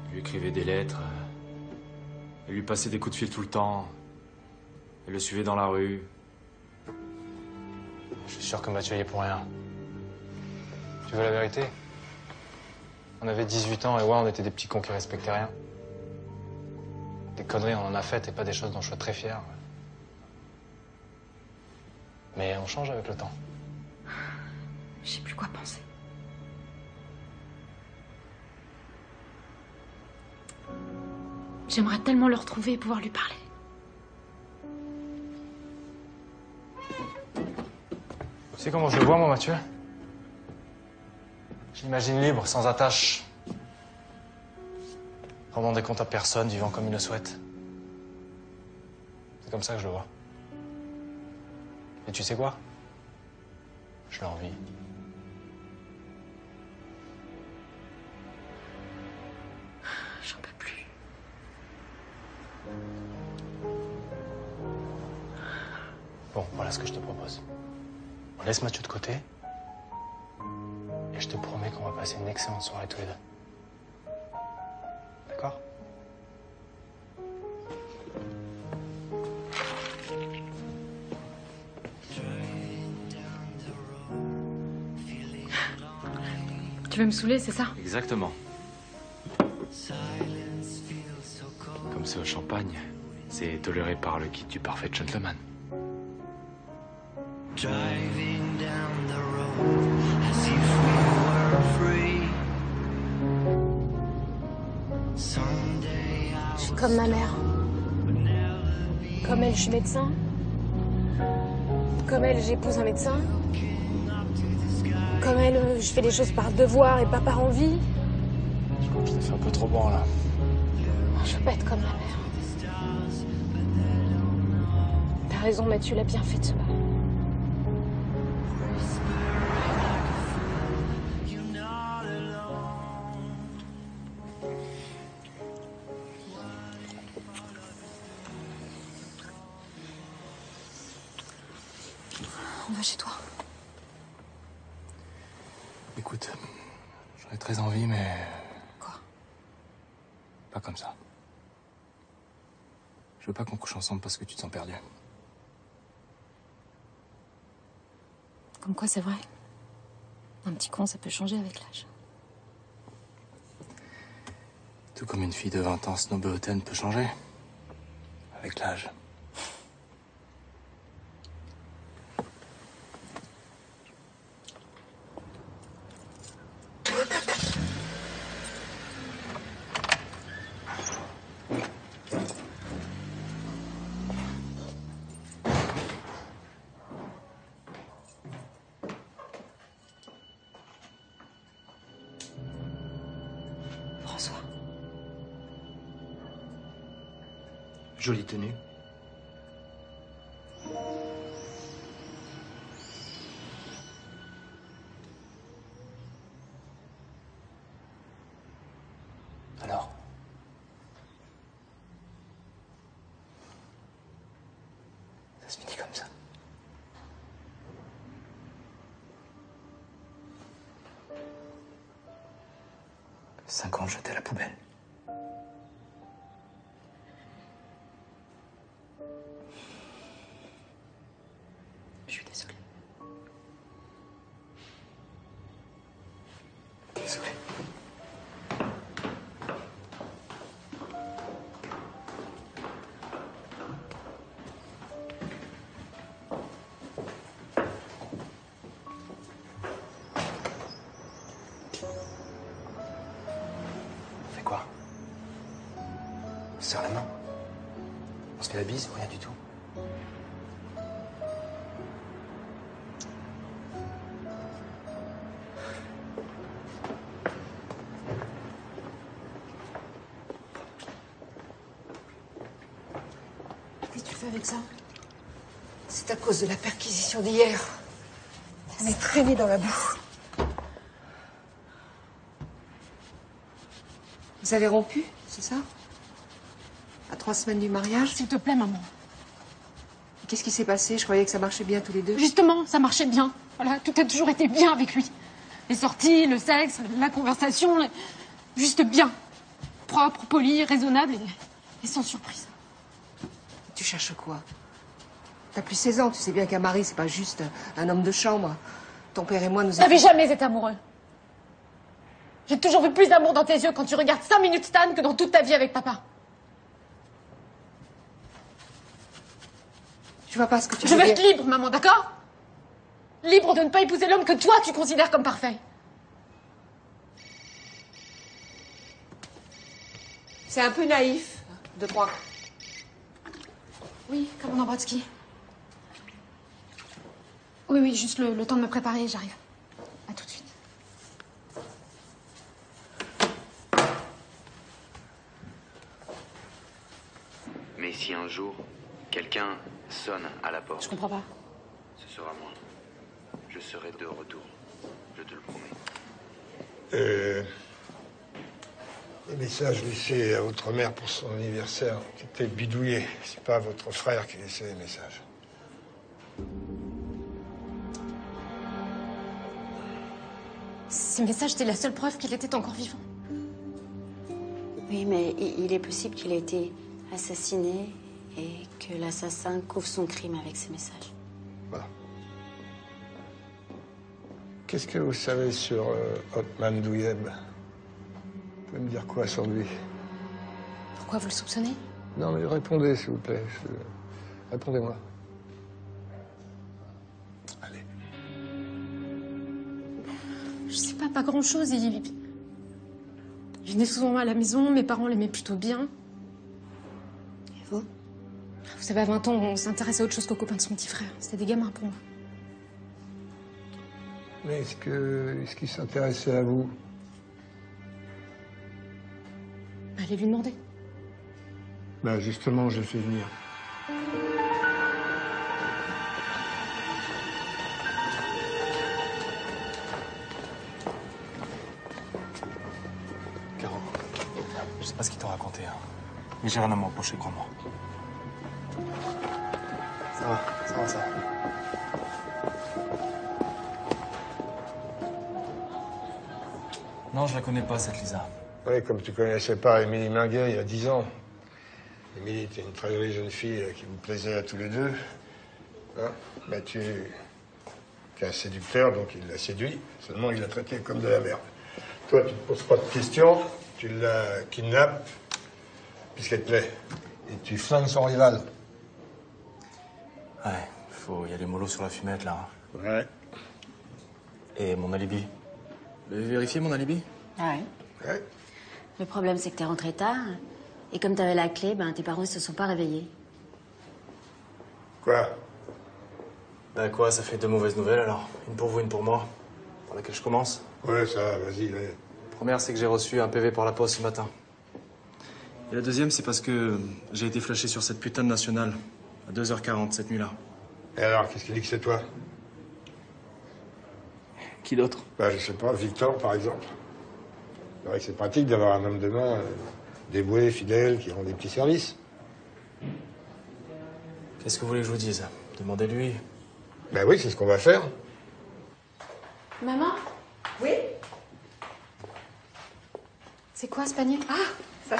Elle lui écrivait des lettres. Elle lui passait des coups de fil tout le temps. Elle le suivait dans la rue. Je suis sûr que Mathieu y est pour rien. Tu veux la vérité? On avait 18 ans et ouais, on était des petits cons qui respectaient rien. Des conneries, on en a faites et pas des choses dont je sois très fier. Mais on change avec le temps. Je sais plus quoi penser. J'aimerais tellement le retrouver et pouvoir lui parler. Tu sais comment je le vois, moi, Mathieu? Je l'imagine libre, sans attache. Rendant des comptes à personne, vivant comme il le souhaite. C'est comme ça que je le vois. Et tu sais quoi? Je l'envie. J'en peux plus. Bon, voilà ce que je te propose. On laisse Mathieu de côté. Et je te promets qu'on va passer une excellente soirée tous les deux. D'accord? Tu veux me saouler, c'est ça? Exactement. Comme c'est au champagne, c'est toléré par le guide du parfait gentleman. Driving down the road as if we were free. Someday Je suis comme ma mère. Comme elle, je suis médecin. Comme elle, j'épouse un médecin. Comme elle, je fais les choses par devoir et pas par envie. Je t'ai fait un peu trop bon, là. Je veux pas être comme ma mère. T'as raison, Mathieu l'a bien fait de se battre. On va chez toi. Écoute, j'aurais très envie, mais... Quoi? Pas comme ça. Je veux pas qu'on couche ensemble parce que tu te sens perdu. Comme quoi, c'est vrai. Un petit con, ça peut changer avec l'âge. Tout comme une fille de 20 ans snob et hautaine peut changer. Avec l'âge. François. Jolie tenue. Alors? Ça se finit comme ça. Cinq ans jetés à la poubelle. Je suis désolée. Désolé. On fait quoi? On se serre la main? On se fait la bise ou rien du tout? Qu'est-ce que tu fais avec ça? C'est à cause de la perquisition d'hier. On est traîné dans la boue. Vous avez rompu, c'est ça? À 3 semaines du mariage? S'il te plaît, maman. Qu'est-ce qui s'est passé? Je croyais que ça marchait bien tous les deux. Justement, ça marchait bien. Voilà, tout a toujours été bien avec lui. Les sorties, le sexe, la conversation, juste bien. Propre, poli, raisonnable et sans surprise. Tu cherches quoi? T'as plus 16 ans, tu sais bien qu'un mari, c'est pas juste un homme de chambre. Ton père et moi, nous T'avais jamais été amoureux. J'ai toujours vu plus d'amour dans tes yeux quand tu regardes 5 minutes Stan que dans toute ta vie avec papa. Tu vois pas ce que tu Je veux veux dire? être libre, maman, d'accord? Libre de ne pas épouser l'homme que toi tu considères comme parfait. C'est un peu naïf de croire. Oui, commandant Brodsky. Oui, juste le temps de me préparer, j'arrive. À tout de suite. Mais si un jour, quelqu'un sonne à la porte... Je comprends pas. Ce sera moi. Je serai de retour. Je te le promets. Les messages laissés à votre mère pour son anniversaire qui étaient bidouillés. C'est pas votre frère qui laissait les messages. Ces messages, c'était la seule preuve qu'il était encore vivant. Oui, mais il est possible qu'il ait été assassiné et que l'assassin couvre son crime avec ces messages. Voilà. Qu'est-ce que vous savez sur Othman Douyeb? Vous pouvez me dire quoi sur lui? Pourquoi vous le soupçonnez? Non, mais répondez, s'il vous plaît. Répondez-moi. Je sais pas grand-chose. Il venait souvent à la maison, mes parents l'aimaient plutôt bien. Et vous? Vous savez, à 20 ans, on s'intéresse à autre chose qu'aux copains de son petit frère. C'était des gamins pour moi. Mais est-ce qu'il s'intéressait à vous? Allez lui demander. Ben justement, je le fais venir. Caro, je sais pas ce qu'ils t'ont raconté, hein. Mais j'ai rien à me reprocher, crois-moi. Ça va, ça. Non, je la connais pas, cette Lisa. Oui, comme tu connaissais pas Émilie Minguet il y a 10 ans. Émilie était une très jolie jeune fille qui vous plaisait à tous les deux. Hein? Mais tu es un séducteur, donc il l'a séduit. Seulement, il l'a traité comme de la merde. Toi, tu ne te poses pas de questions. Tu la kidnappes, puisqu'elle te plaît. Et tu flingues son rival. Ouais, faut y aller mollo sur la fumette, là. Ouais. Et mon alibi? Vous avez vérifié mon alibi? Ah ouais. Ouais. Le problème, c'est que t'es rentré tard. Et comme t'avais la clé, tes parents ne se sont pas réveillés. Quoi? Bah quoi, ça fait 2 mauvaises nouvelles, alors. Une pour vous, une pour moi. Par laquelle je commence? Ouais, ça, vas-y, allez. Première, c'est que j'ai reçu un PV par la poste ce matin. Et la deuxième, c'est parce que j'ai été flashé sur cette putain de nationale à 2h40 cette nuit-là. Et alors, qu'est-ce qui dit que c'est toi? Qui d'autre? Bah, je sais pas, Victor, par exemple. C'est vrai que c'est pratique d'avoir un homme de main dévoué, fidèle, qui rend des petits services. Qu'est-ce que vous voulez que je vous dise? Demandez-lui. Ben oui, c'est ce qu'on va faire. Maman? Oui? C'est quoi ce panier? Ah, ça,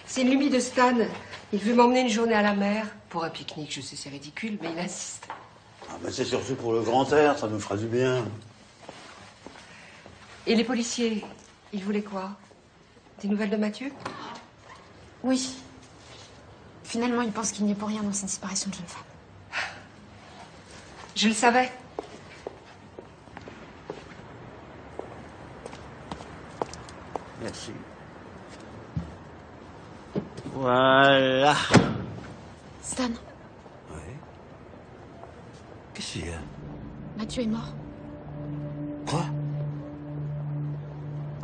c'est une lubie de Stan. Il veut m'emmener une journée à la mer pour un pique-nique. Je sais, c'est ridicule, mais il insiste. Ah, ben c'est surtout pour le grand air, ça nous fera du bien. Et les policiers, ils voulaient quoi? Des nouvelles de Mathieu? Oui. Finalement, il pense qu'il n'y est pour rien dans cette disparition de jeune femme. Je le savais. Merci. Voilà. Stan, Oui. Qu'est-ce qu'il y a? Mathieu est mort. Quoi?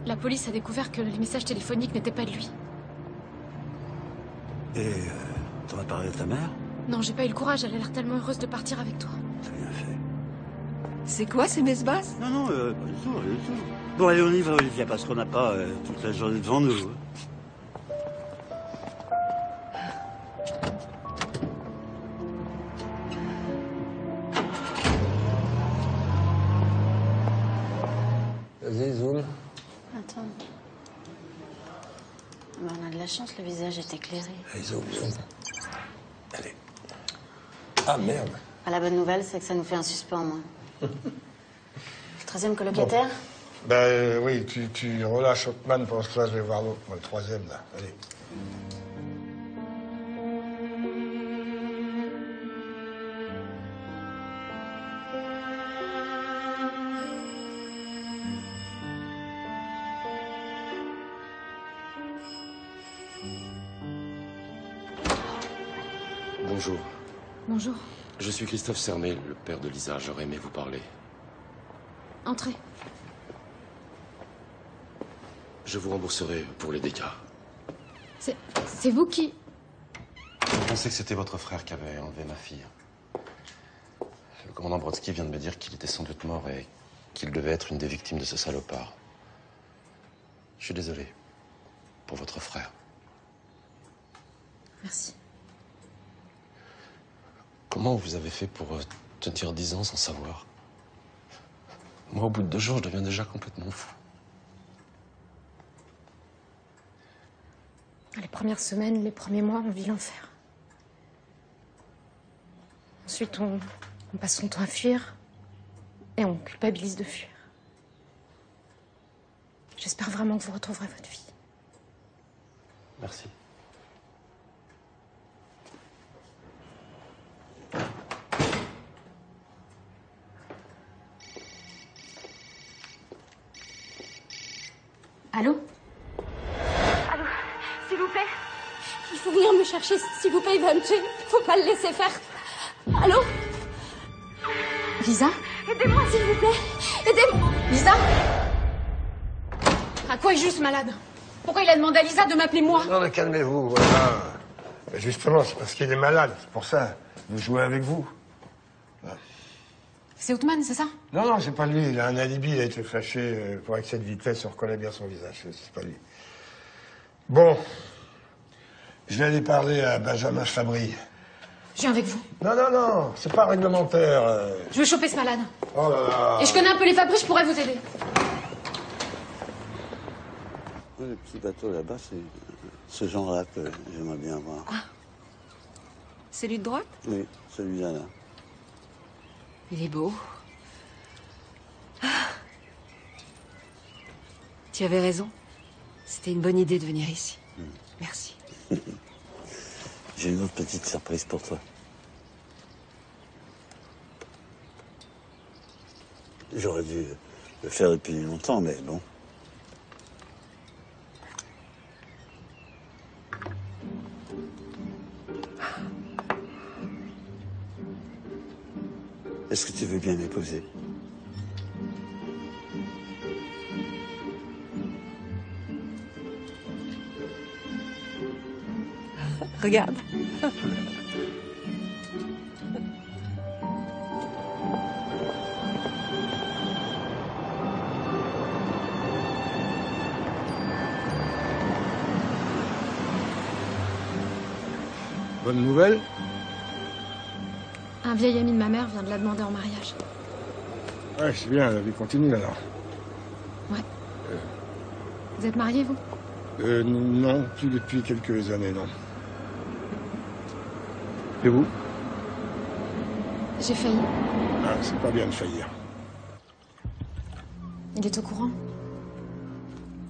La police a découvert que les messages téléphoniques n'étaient pas de lui. Et t'en as parlé à ta mère? Non, j'ai pas eu le courage. Elle a l'air tellement heureuse de partir avec toi. T'as bien fait. C'est quoi ces messes basses? Non, pas du tout, rien du tout. Bon, allez, on y va, Olivia, parce qu'on n'a pas toute la journée devant nous. Vas-y, zoom. Attends. On a de la chance, le visage est éclairé. Allez, zoom. Allez. Ah, merde. La bonne nouvelle, c'est que ça nous fait un suspect en moins. Le troisième colocataire? Oui, tu relâches Othman pendant que là, je vais voir l'autre, moi, le troisième, là. Allez. Bonjour. Bonjour. Je suis Christophe Sermet, le père de Lisa. J'aurais aimé vous parler. Entrez. Je vous rembourserai pour les dégâts. C'est vous qui... Je pensais que c'était votre frère qui avait enlevé ma fille. Le commandant Brodsky vient de me dire qu'il était sans doute mort et qu'il devait être une des victimes de ce salopard. Je suis désolé pour votre frère. Merci. Comment vous avez fait pour tenir 10 ans sans savoir? Moi, au bout de 2 jours, je deviens déjà complètement fou. Les premières semaines, les premiers mois, on vit l'enfer. Ensuite, on passe son temps à fuir et on culpabilise de fuir. J'espère vraiment que vous retrouverez votre fille. Merci. Allô? Allô, s'il vous plaît. Il faut venir me chercher, s'il vous plaît, il va me tuer. Faut pas le laisser faire. Allô? Lisa? Aidez-moi, s'il vous plaît. Aidez-moi. Lisa? À quoi il joue ce malade? Pourquoi il a demandé à Lisa de m'appeler moi? Non, mais calmez-vous, voilà. Mais justement, c'est parce qu'il est malade, c'est pour ça. Vous jouez avec vous. C'est Outman, c'est ça? Non, non, c'est pas lui. Il a un alibi, il a été flashé pour excès de vitesse, on reconnaît bien son visage. C'est pas lui. Bon. Je vais aller parler à Benjamin Fabry. Je viens avec vous. Non, non, non, c'est pas réglementaire. Je veux choper ce malade. Oh là là. Et je connais un peu les Fabry, je pourrais vous aider. Le petit bateau là-bas, c'est ce genre-là que j'aimerais bien voir. Ah. Celui de droite? Oui, celui-là, là. Il est beau. Ah. Tu avais raison. C'était une bonne idée de venir ici. Merci. J'ai une autre petite surprise pour toi. J'aurais dû le faire depuis longtemps, mais bon. Est-ce que tu veux bien m'épouser? Regarde. Bonne nouvelle? Un vieil ami de ma mère vient de la demander en mariage. Ouais, c'est bien, la vie continue alors. Ouais. Vous êtes mariés, vous? Non, plus depuis quelques années, non. Et vous? J'ai failli. Ah, c'est pas bien de faillir. Il est au courant.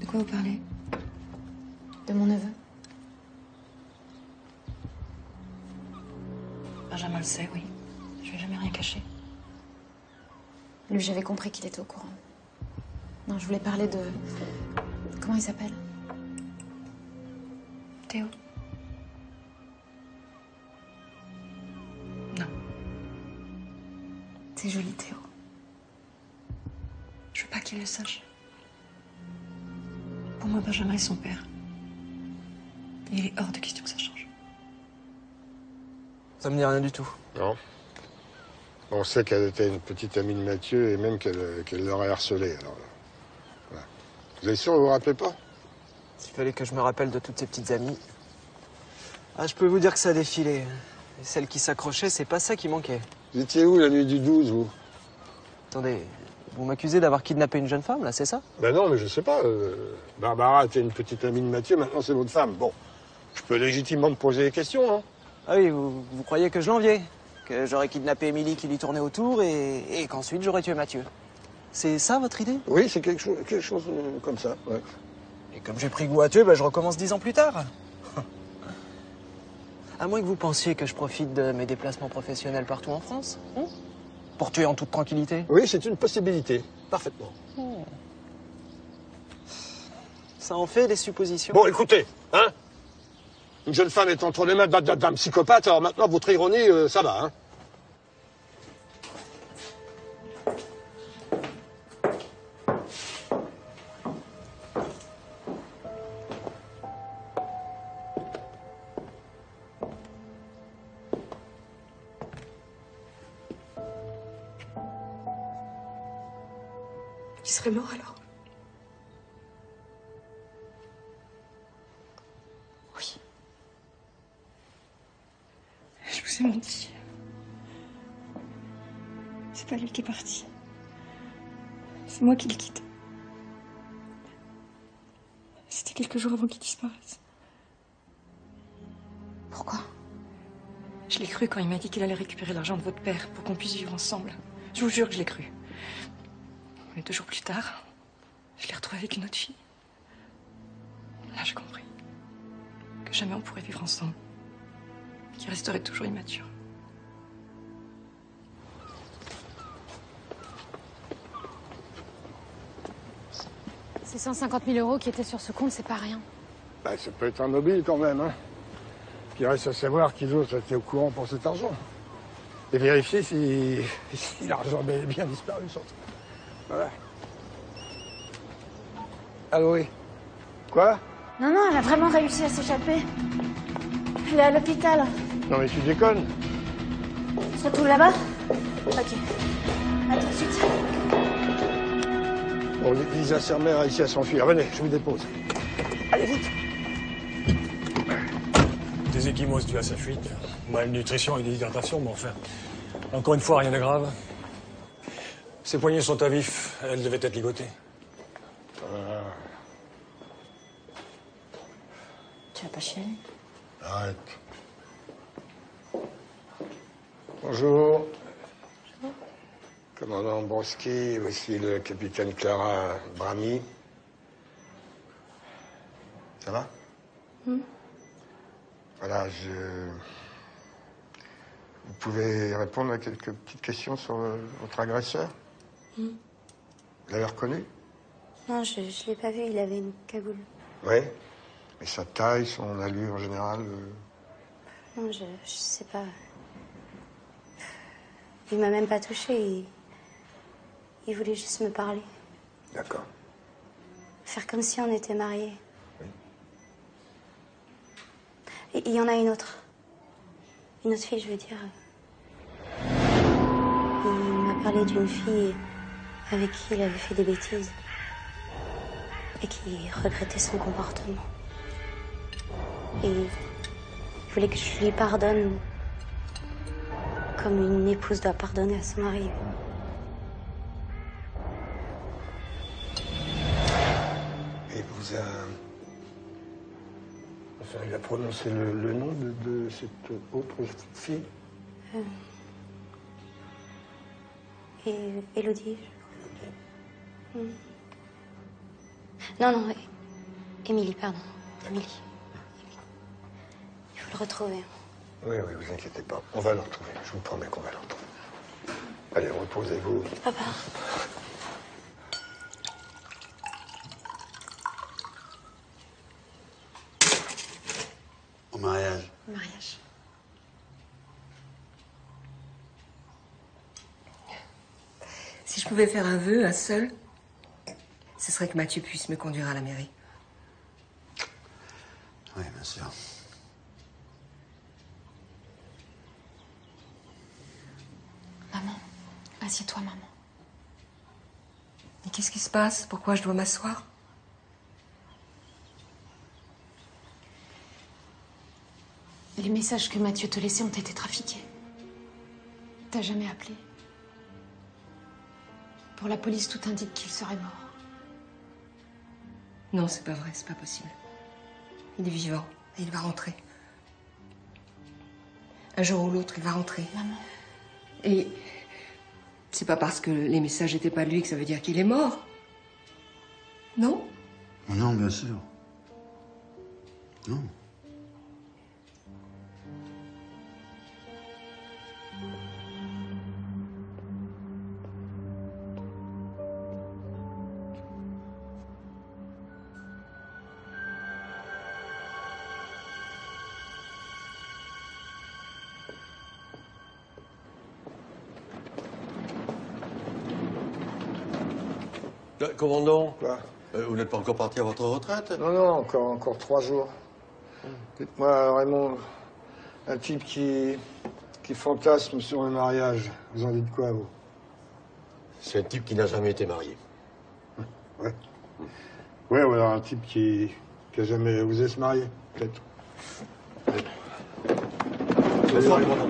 De quoi vous parlez? De mon neveu. Benjamin le sait, oui. Je lui ai jamais rien caché. Lui, j'avais compris qu'il était au courant. Non, je voulais parler de... Comment il s'appelle? Théo. Non. C'est joli, Théo. Je veux pas qu'il le sache. Pour moi, Benjamin est son père. Et il est hors de question que ça change. Ça me dit rien du tout. Non. On sait qu'elle était une petite amie de Mathieu et même qu'elle l'aurait harcelé. Alors, voilà. Vous êtes sûr, vous vous rappelez pas? S'il fallait que je me rappelle de toutes ces petites amies. Ah, je peux vous dire que ça a défilé. Et celle qui s'accrochait, c'est pas ça qui manquait. Vous étiez où la nuit du 12, vous? Attendez, vous m'accusez d'avoir kidnappé une jeune femme, là, c'est ça? Ben non, mais je sais pas. Barbara était une petite amie de Mathieu, maintenant c'est votre femme. Bon, je peux légitimement me poser des questions, hein. Ah oui, vous croyez que je l'enviais? Que j'aurais kidnappé Émilie qui lui tournait autour et qu'ensuite j'aurais tué Mathieu? C'est ça votre idée? Oui, c'est quelque chose comme ça, ouais. Et comme j'ai pris goût à tuer, ben, je recommence 10 ans plus tard. À moins que vous pensiez que je profite de mes déplacements professionnels partout en France, hein? Pour tuer en toute tranquillité. Oui, c'est une possibilité, parfaitement. Ça en fait des suppositions. Bon, écoutez, hein? Une jeune femme est entre les mains d'un psychopathe, alors maintenant, votre ironie, ça va, hein. Il serait mort alors? Oui. Je vous ai menti. C'est pas lui qui est parti. C'est moi qui le quitte. C'était quelques jours avant qu'il disparaisse. Pourquoi? Je l'ai cru quand il m'a dit qu'il allait récupérer l'argent de votre père pour qu'on puisse vivre ensemble. Je vous jure que je l'ai cru. Mais 2 jours plus tard, je l'ai retrouvé avec une autre fille. Là, j'ai compris que jamais on pourrait vivre ensemble. Qu'il resterait toujours immature. Ces 150 000 € qui étaient sur ce compte, c'est pas rien. Bah, ça peut être un mobile quand même, hein. Puis il reste à savoir qui d'autre était au courant pour cet argent. Et vérifier si l'argent avait bien disparu, surtout. Voilà. Allô, oui. Quoi? Non, non, elle a vraiment réussi à s'échapper. Elle est à l'hôpital. Non mais tu déconnes. Se retrouve là-bas? Ok. À tout de suite. Bon, Lisa Sermer a réussi à s'enfuir. Venez, je vous dépose. Allez, vite. Des échymoses dues à sa fuite. Malnutrition et déshydratation, mais enfin. Encore une fois, rien de grave. Ses poignets sont à vif. Elle devait être ligotée. Tu vas pas chialer? Arrête. Bonjour. Commandant Brodsky, voici le capitaine Clara Brami. Ça va? Voilà, Vous pouvez répondre à quelques petites questions sur votre agresseur? Vous l'avez reconnu? Non, je l'ai pas vu, il avait une cagoule. Oui. Et sa taille, son allure générale? Non, je sais pas. Il m'a même pas touché. Il voulait juste me parler. D'accord. Faire comme si on était mariés. Et il y en a une autre. Une autre fille, je veux dire. Il m'a parlé d'une fille avec qui il avait fait des bêtises. Et qui regrettait son comportement. Et il voulait que je lui pardonne comme une épouse doit pardonner à son mari. Et vous a... Enfin, il a prononcé le nom de cette autre fille? Et Élodie, je crois. Non, non, Émilie, pardon. Émilie. Il faut le retrouver. Oui, oui, vous inquiétez pas. On va le retrouver. Je vous promets qu'on va le retrouver. Allez, reposez-vous. Papa. Au mariage. Au mariage. Si je pouvais faire un vœu, un seul, ce serait que Mathieu puisse me conduire à la mairie. Oui, bien sûr. Maman, assieds-toi, maman. Mais qu'est-ce qui se passe? Pourquoi je dois m'asseoir? Les messages que Mathieu te laissait ont été trafiqués. T'as jamais appelé. Pour la police, tout indique qu'il serait mort. Non, c'est pas vrai, c'est pas possible. Il est vivant et il va rentrer. Un jour ou l'autre, il va rentrer. Maman. Et c'est pas parce que les messages n'étaient pas de lui que ça veut dire qu'il est mort. Non? Non, bien sûr. Non. Comment donc? Quoi? Vous n'êtes pas encore parti à votre retraite? Non, non, encore 3 jours. Dites-moi, Raymond, un type qui fantasme sur le mariage, vous en dites quoi, vous? C'est un type qui n'a jamais été marié. Ouais. Ouais, ou alors un type qui a jamais osé se marier, peut-être. Bonsoir, les mamans.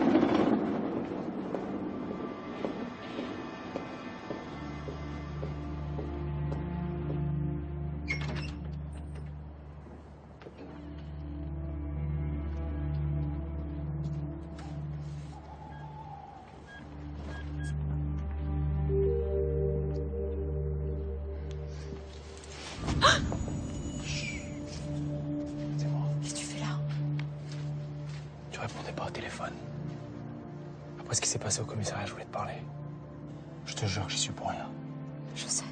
Qu'est-ce que tu fais là? Tu répondais pas au téléphone. Après ce qui s'est passé au commissariat, je voulais te parler. Je te jure que j'y suis pour rien. Je sais.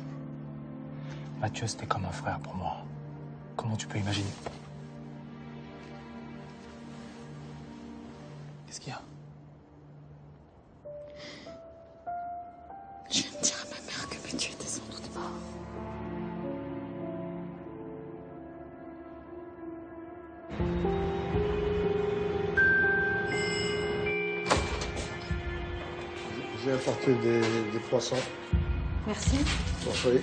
Mathieu, c'était comme un frère pour moi. Comment tu peux imaginer? Qu'est-ce qu'il y a? Je viens de dire à ma mère que Mathieu était sans doute mort. J'ai apporté des croissants. Merci. Bon, oui.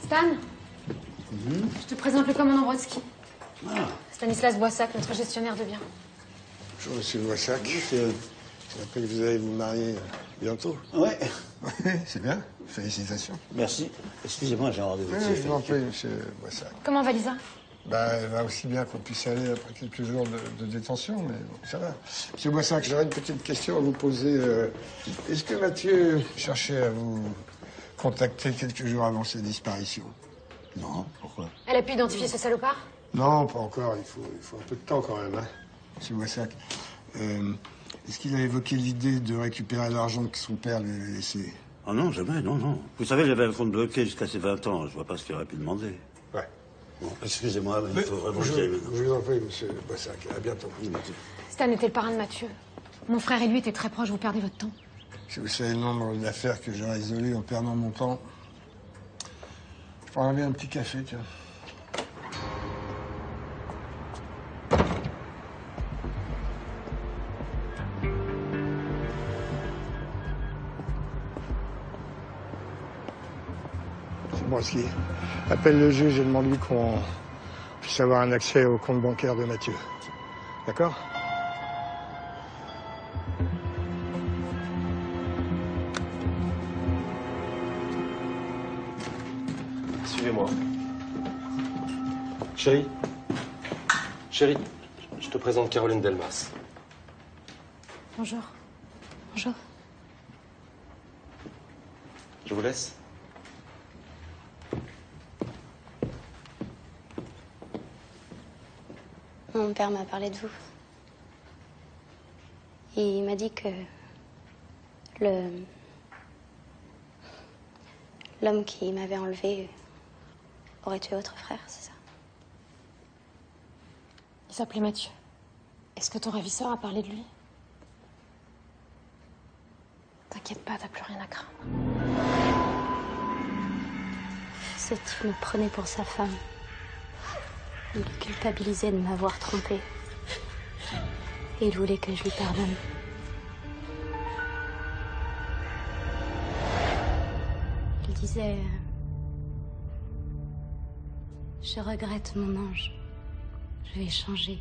Stan, je te présente le commandant Brodsky. Ah. Stanislas Boissac, notre gestionnaire de biens. Bonjour, monsieur Boissac. J'ai appris que vous allez vous marier bientôt. Ouais. C'est bien. Félicitations. Merci. Excusez-moi, j'ai un rendez-vous. Oui, je vous en prie, monsieur Boissac. Comment va Lisa? Elle va aussi bien qu'on puisse y aller après quelques jours de détention, mais bon, ça va. Monsieur Boissac, j'aurais une petite question à vous poser. Est-ce que Mathieu cherchait à vous contacter quelques jours avant ses disparitions? Non, pourquoi? Elle a pu identifier ce salopard? Non, pas encore. Il faut un peu de temps quand même, hein, monsieur Boissac. Est-ce qu'il a évoqué l'idée de récupérer l'argent que son père lui avait laissé? Ah non, jamais, non, non. Vous savez, j'avais un compte bloqué jusqu'à ses 20 ans. Je vois pas ce qu'il aurait pu demander. Ouais. Bon, excusez-moi, mais il faut vraiment que j'y aille maintenant. Je vous en prie, monsieur Boissac. À bientôt. Stan était le parrain de Mathieu. Mon frère et lui étaient très proches, vous perdez votre temps. Si vous savez le nombre d'affaires que j'ai résolues en perdant mon temps, je prendrais bien un petit café, tiens. C'est Brodsky. Appelle le juge et demande-lui qu'on puisse avoir un accès au compte bancaire de Mathieu. D'accord? Suivez-moi. Chérie. Chérie, je te présente Caroline Delmas. Bonjour. Bonjour. Je vous laisse. Mon père m'a parlé de vous. Il m'a dit que l'homme qui m'avait enlevé aurait tué votre frère, c'est ça? Il s'appelait Mathieu. Est-ce que ton ravisseur a parlé de lui? T'inquiète pas, t'as plus rien à craindre. Ce type me prenait pour sa femme. Il me culpabilisait de m'avoir trompée. Et il voulait que je lui pardonne. Il disait... Je regrette, mon ange. Je vais changer.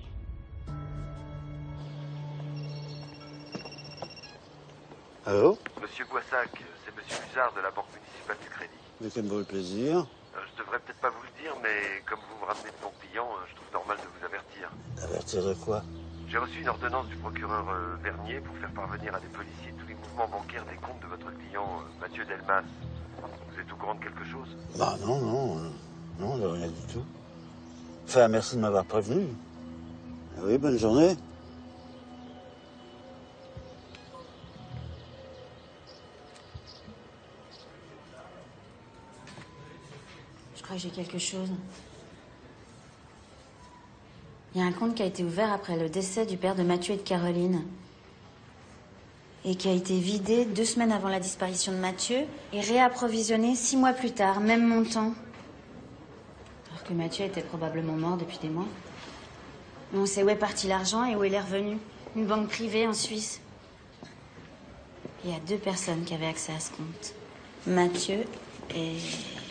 Allô? Monsieur Boissac, c'est Monsieur Hussard de la Banque municipale du Crédit. De quel beau plaisir. Je devrais peut-être pas vous le dire, mais comme vous me ramenez de mon client, je trouve normal de vous avertir. Avertir de quoi? J'ai reçu une ordonnance du procureur Vernier pour faire parvenir à des policiers tous les mouvements bancaires des comptes de votre client, Mathieu Delmas. Vous êtes au courant de quelque chose? Bah non, non. Non, de rien du tout. Enfin, merci de m'avoir prévenu. Oui, bonne journée. Je crois que j'ai quelque chose. Il y a un compte qui a été ouvert après le décès du père de Mathieu et de Caroline. et qui a été vidé 2 semaines avant la disparition de Mathieu et réapprovisionné 6 mois plus tard, même montant. Alors que Mathieu était probablement mort depuis des mois. Mais on sait où est parti l'argent et où il est revenu. Une banque privée en Suisse. Il y a 2 personnes qui avaient accès à ce compte. Mathieu et...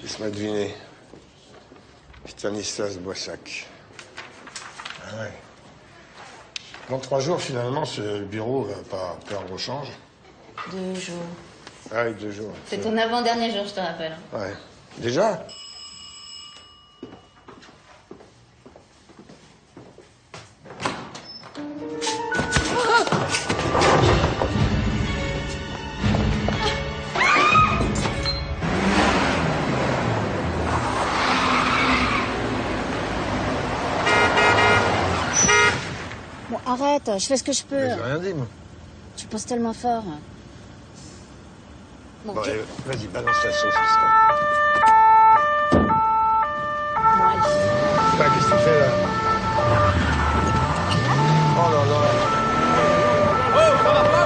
Laisse-moi deviner. Stanislas Boissac. Ah ouais. Dans 3 jours, finalement, ce bureau va pas perdre au change. 2 jours. Ah oui, 2 jours. C'est ton avant-dernier jour, je te rappelle. Ouais. Déjà? Bon, arrête, je fais ce que je peux. Mais j'ai rien dit, moi. Tu penses tellement fort. Bon, Bon, ok. allez, vas-y, balance la sauce. Bon, allez. Bah, qu'est-ce que tu fais, là? Oh là là. Oh, ça va pas?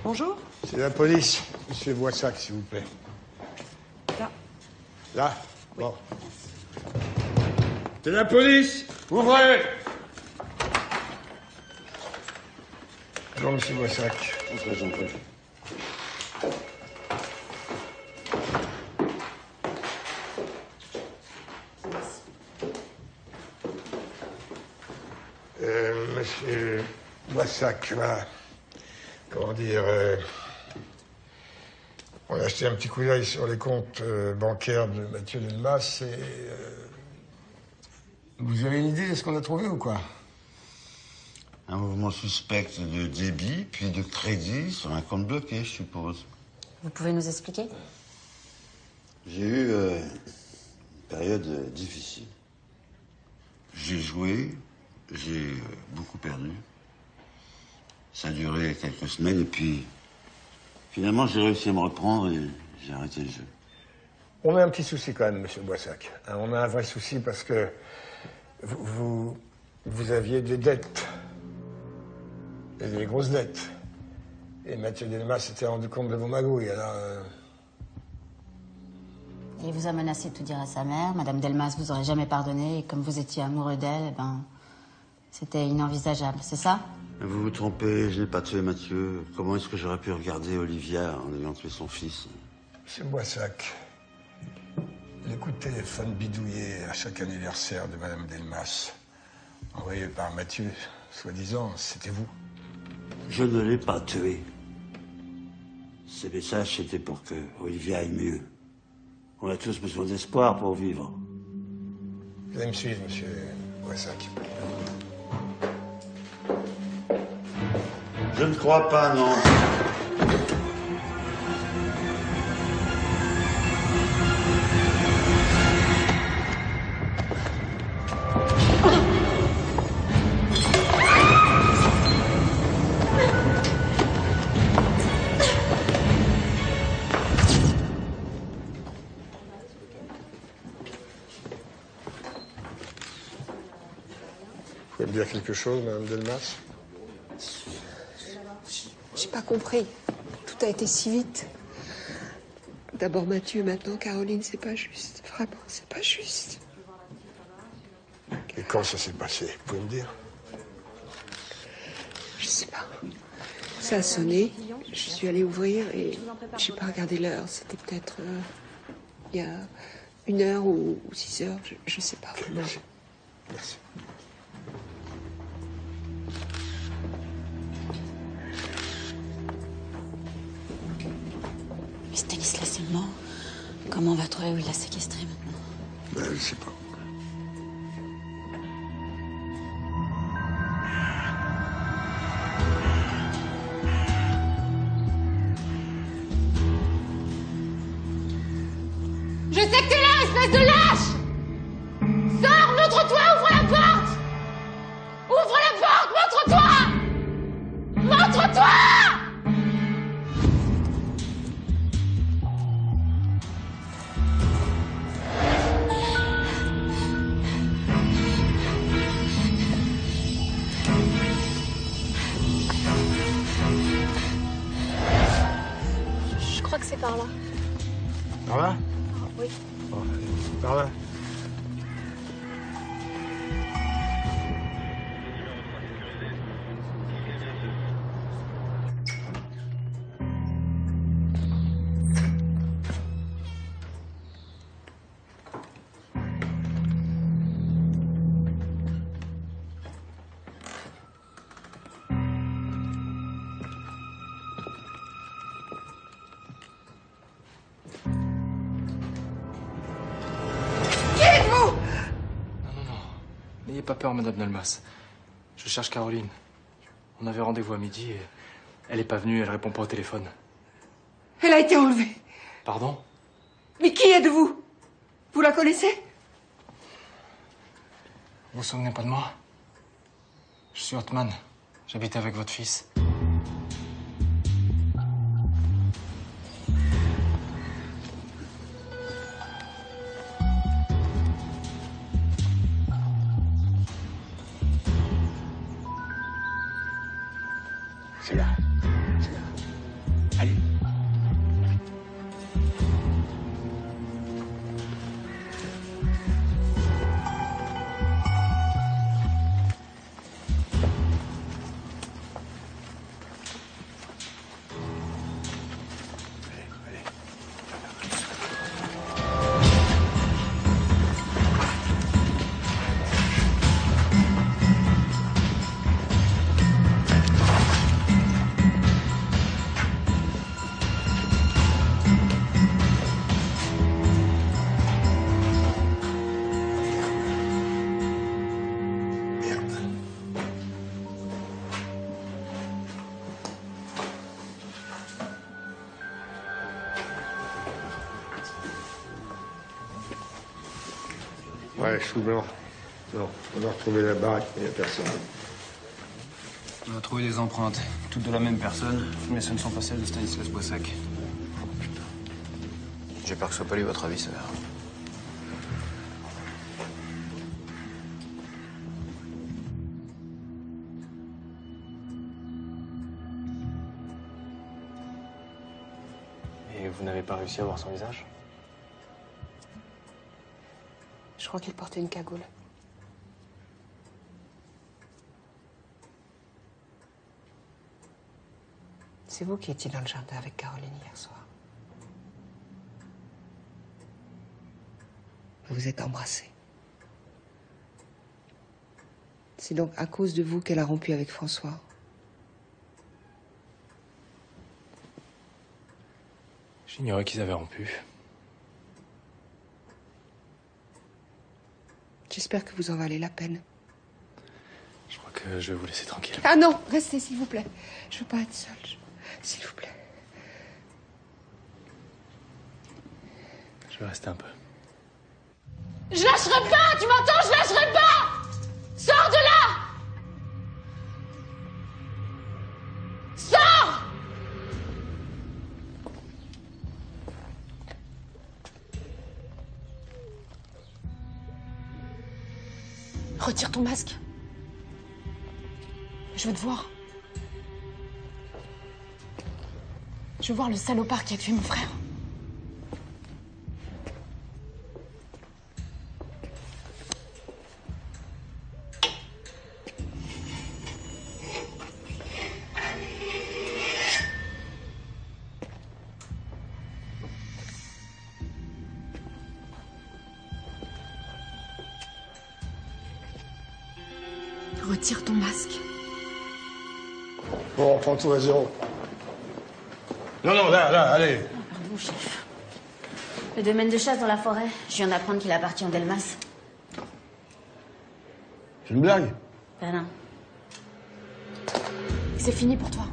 Bonjour. C'est la police. Monsieur Boissac, s'il vous plaît. Là. Là? Bon. C'est la police! Ouvrez! Bonjour, monsieur Boissac. Monsieur Boissac, là, comment dire, on a acheté un petit coup d'œil sur les comptes bancaires de Mathieu Delmas et vous avez une idée de ce qu'on a trouvé ou quoi? Un mouvement suspect de débit, puis de crédit sur un compte bloqué, je suppose. Vous pouvez nous expliquer? J'ai eu une période difficile. J'ai joué, j'ai beaucoup perdu. Ça a duré quelques semaines et puis finalement j'ai réussi à me reprendre et j'ai arrêté le jeu. On a un petit souci quand même, monsieur Boissac. Hein, on a un vrai souci parce que vous aviez des dettes. Et des grosses dettes. Et Mathieu Delmas s'était rendu compte de vos magouilles, alors... Il vous a menacé de tout dire à sa mère. Madame Delmas vous aurait jamais pardonné. Et comme vous étiez amoureux d'elle, eh ben, c'était inenvisageable, c'est ça? Vous vous trompez, je n'ai pas tué Mathieu. Comment est-ce que j'aurais pu regarder Olivia en ayant tué son fils? Monsieur Boissac, les coups de téléphone bidouillés à chaque anniversaire de Madame Delmas, envoyés par Mathieu, soi-disant, c'était vous. Je ne l'ai pas tué. Ces messages, c'était pour que Olivia aille mieux. On a tous besoin d'espoir pour vivre. Vous allez me suivre, monsieur Boissac. Je ne crois pas, non. Vous pouvez me dire quelque chose, Madame Delmas? J'ai pas compris. Tout a été si vite. D'abord Mathieu, maintenant Caroline, c'est pas juste. Vraiment, c'est pas juste. Et quand ça s'est passé, vous pouvez me dire? Je sais pas. Ça a sonné, je suis allée ouvrir et j'ai pas regardé l'heure. C'était peut-être il y a 1 heure ou 6 heures, je sais pas. Okay, merci. Merci. Mais Stanislas est mort. Comment on va trouver où il l'a séquestré maintenant? Ben, je sais pas. sais que t'es là, espèce de lâche! Sors, montre-toi, ouvre la porte! Ouvre la porte, montre-toi! Montre-toi! Je crois que c'est par là. Par là? Oui. Bon, par là. N'ayez pas peur, Madame Delmas. Je cherche Caroline. On avait rendez-vous à midi et elle est pas venue, elle répond pas au téléphone. Elle a été enlevée. Pardon? Mais qui êtes-vous? Vous la connaissez? Vous vous souvenez pas de moi? Je suis Othman. J'habite avec votre fils. C'est là. C'est là. Allez. Ouais, je suis blanc. Non, on a retrouvé la baraque, mais il n'y a personne. On a trouvé des empreintes, toutes de la même personne, mais ce ne sont pas celles de Stanislas Boissac. J'ai peur que ce soit pas lui votre ravisseur. Et vous n'avez pas réussi à voir son visage? Je crois qu'il portait une cagoule. C'est vous qui étiez dans le jardin avec Caroline hier soir. Vous vous êtes embrassés. C'est donc à cause de vous qu'elle a rompu avec François. J'ignorais qu'ils avaient rompu. J'espère que vous en valez la peine. Je crois que je vais vous laisser tranquille. Ah non, restez s'il vous plaît. Je veux pas être seule. S'il vous plaît. Je vais rester un peu. Je lâcherai pas, tu m'entends? Je lâcherai pas! Sors de là! Sors! Retire ton masque. Je veux te voir. Je veux voir le salopard qui a tué mon frère. Retire ton masque. Bon, prends tout à zéro. Non, non, là, allez. Pardon, chef. Le domaine de chasse dans la forêt. Je viens d'apprendre qu'il appartient au Delmas. C'est une blague? Ben non. C'est fini pour toi.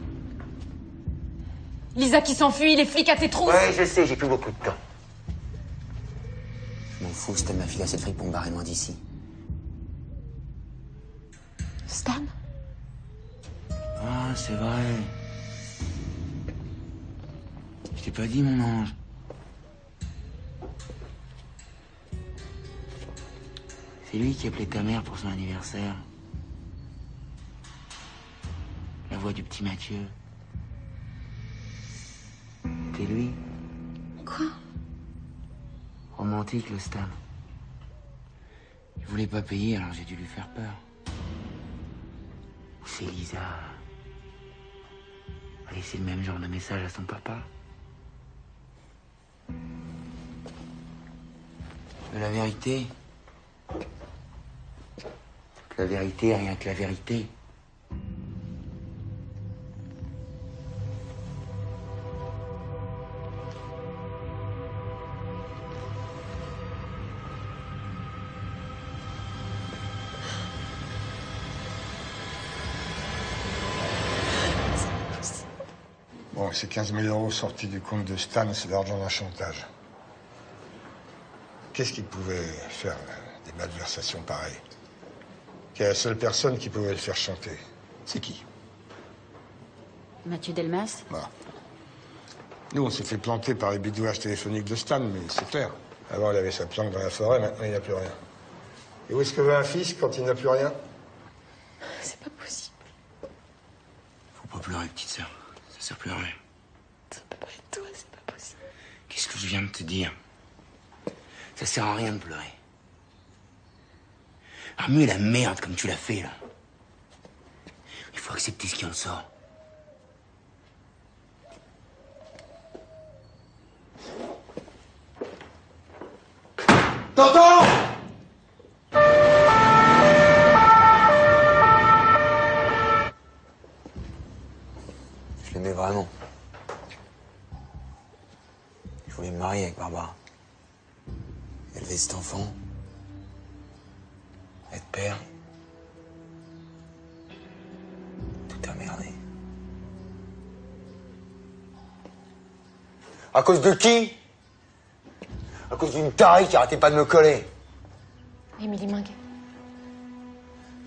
Lisa qui s'enfuit, les flics à tes trousses. Ouais, je sais, j'ai plus beaucoup de temps. m'en fous, Stan m'a filé assez de fric pour me barrer loin d'ici. Stan? Ah, c'est vrai. Je t'ai pas dit, mon ange. C'est lui qui appelait ta mère pour son anniversaire. La voix du petit Mathieu. C'était lui. Quoi? Romantique, le Stan. Il voulait pas payer, alors j'ai dû lui faire peur. C'est Lisa. A laissé le même genre de message à son papa. Mais la vérité... La vérité, rien que la vérité. Bon, ces 15 000 euros sortis du compte de Stan, c'est l'argent d'un chantage. Qu'est-ce qu'il pouvait faire, des malversations pareilles? Qui est la seule personne qui pouvait le faire chanter. C'est qui? Mathieu Delmas? Bah. Nous, on s'est fait planter par les bidouillages téléphoniques de Stan, mais c'est clair. Avant, il avait sa planque dans la forêt, maintenant, il n'a plus rien. Et où est-ce que va un fils quand il n'a plus rien? C'est pas possible. Faut pas pleurer, petite sœur. Ça sert plus à rien. Ça peut pas être toi, c'est pas possible. Qu'est-ce que je viens de te dire? Ça sert à rien de pleurer. Remue la merde comme tu l'as fait, là. Il faut accepter ce qui en sort. T'entends? Je l'aimais vraiment. Je voulais me marier avec Barbara. Élever cet enfant. Être père. Tout a merdé. À cause de qui? À cause d'une tarée qui arrêtait pas de me coller. Émilie Minguet.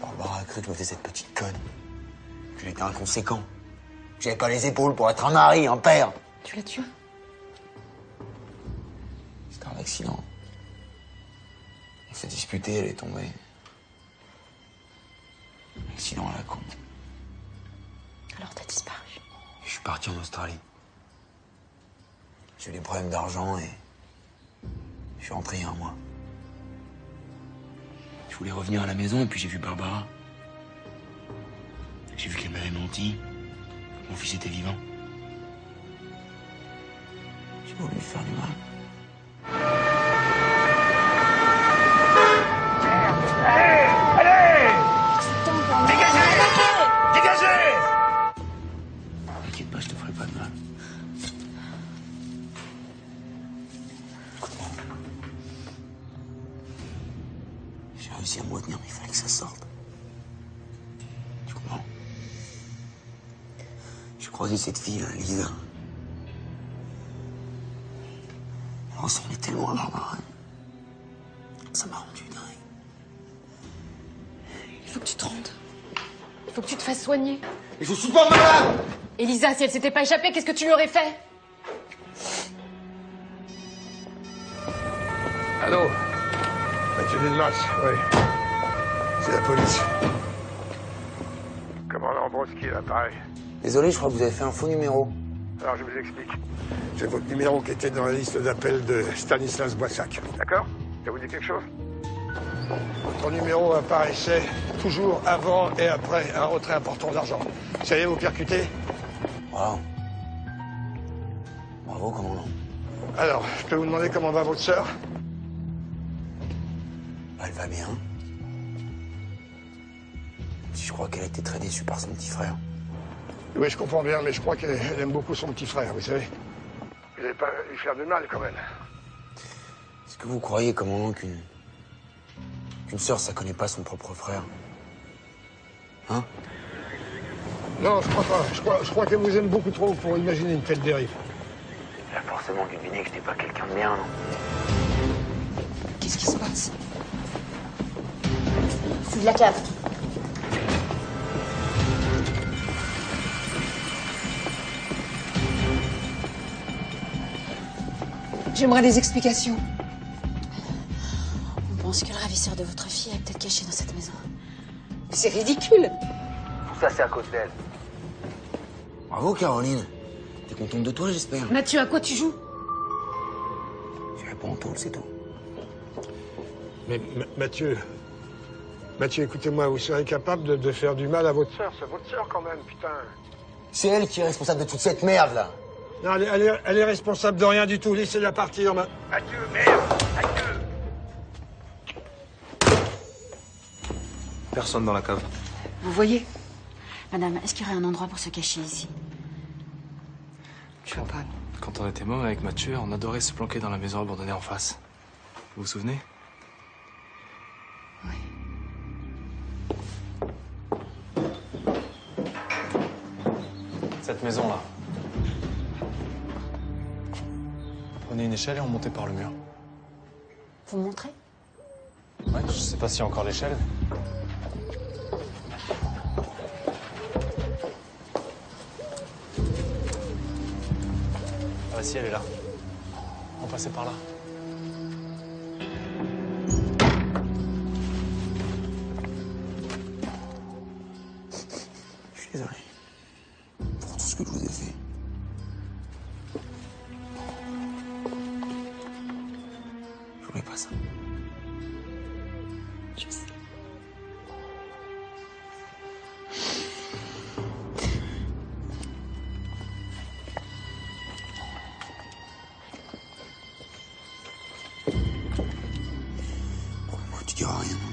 Barbara a cru que je me faisais cette petite conne. Que j'étais inconséquent. Que j'avais pas les épaules pour être un mari, un père. Tu l'as tué? C'était un accident. On s'est disputé, elle est tombée. Accident à la con. Alors t'as disparu. Je suis parti en Australie. J'ai eu des problèmes d'argent et... je suis rentré il y a un mois. Je voulais revenir à la maison et puis j'ai vu Barbara. J'ai vu qu'elle m'avait menti. Mon fils était vivant. J'ai voulu lui faire du mal. Allez! Dégagez! Dégagez! T'inquiète pas, je te ferai pas de mal. Écoute-moi. J'ai réussi à me retenir, mais il fallait que ça sorte. Tu comprends? J'ai croisé cette fille, là, Lisa. Elle ressemblait tellement à Barbara. Ça m'a rendu dingue. Il faut que tu te rendes. Il faut que tu te fasses soigner. Mais je suis pas malade! Elisa, si elle s'était pas échappée, qu'est-ce que tu lui aurais fait? Allô? Mathieu Delmas, oui. C'est la police. Commandant Brodsky, là, pareil. Désolé, je crois que vous avez fait un faux numéro. Alors, je vous explique. C'est votre numéro qui était dans la liste d'appels de Stanislas Boissac. D'accord? Ça vous dit quelque chose? Votre numéro apparaissait toujours avant et après un retrait important d'argent. Ça y est, vous percutez? Wow. Bravo, commandant. Alors, je peux vous demander comment va votre sœur? Elle va bien. Si je crois qu'elle a été très déçue par son petit frère. Oui, je comprends bien, mais je crois qu'elle aime beaucoup son petit frère, vous savez. Vous n'allez pas lui faire de mal, quand même. Est-ce que vous croyez, commandant, qu'une sœur, ça connaît pas son propre frère? Hein? Non, je crois pas. Je crois qu'elle vous aime beaucoup trop pour imaginer une telle dérive. Elle a forcément deviné que j'étais pas quelqu'un de bien, non? Qu'est-ce Qu'est-ce qui se passe? Fouille la cave. J'aimerais des explications. On pense que le ravisseur de votre fille est peut-être caché dans cette maison. Mais c'est ridicule. Tout ça, c'est à cause d'elle. Bravo, Caroline. T'es contente de toi, j'espère. Mathieu, à quoi tu joues? Tu réponds en tôle, c'est tout. Mais Mathieu, écoutez-moi, vous serez capable de faire du mal à votre sœur. C'est votre sœur quand même, putain. C'est elle qui est responsable de toute cette merde, là. Non, elle est responsable de rien du tout. Laissez-la partir, Mathieu, merde, Mathieu. Personne dans la cave. Vous voyez? Madame, est-ce qu'il y aurait un endroit pour se cacher ici? Je vois pas. Quand on était môme avec Mathieu, on adorait se planquer dans la maison abandonnée en face. Vous vous souvenez? Cette maison-là. Prenez une échelle et on montait par le mur. Vous me montrez? Ouais, je sais pas s'il y a encore l'échelle. Ah bah si, elle est là. On passait par là. Je suis désolé. Pour tout ce que je vous ai fait. Je voulais pas ça. Je sais. Pourquoi tu diras rien, maman?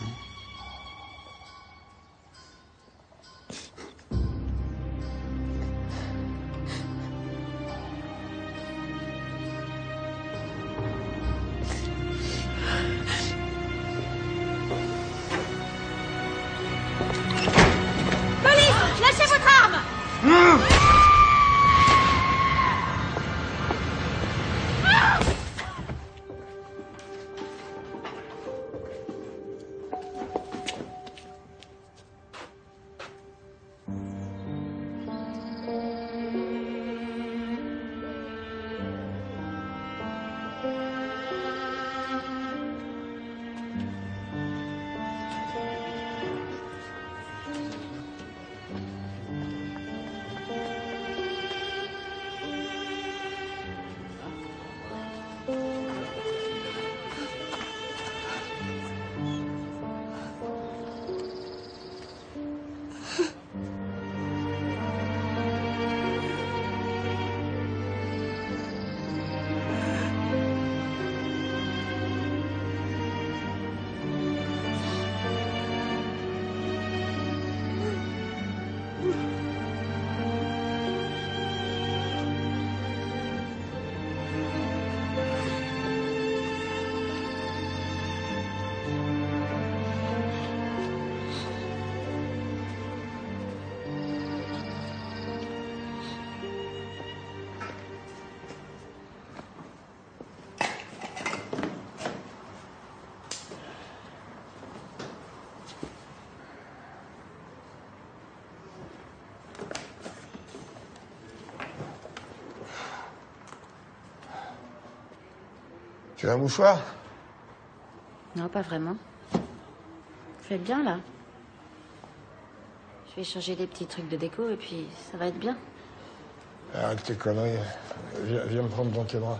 Police, lâchez votre arme! Tu as un mouchoir? Non, pas vraiment. Vous faites bien, là. Je vais changer des petits trucs de déco et puis ça va être bien. Arrête tes conneries. Viens me prendre dans tes bras.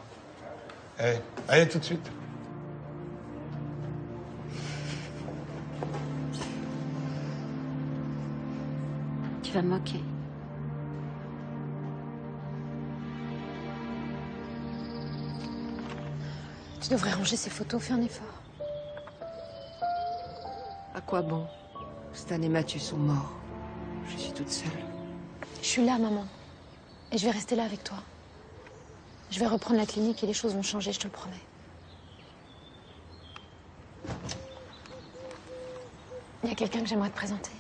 Allez, tout de suite. Tu vas me moquer. Tu devrais ranger ces photos, fais un effort. À quoi bon? Stan et Mathieu sont morts. Je suis toute seule. Je suis là, maman. Et je vais rester là avec toi. Je vais reprendre la clinique et les choses vont changer, je te le promets. Il y a quelqu'un que j'aimerais te présenter.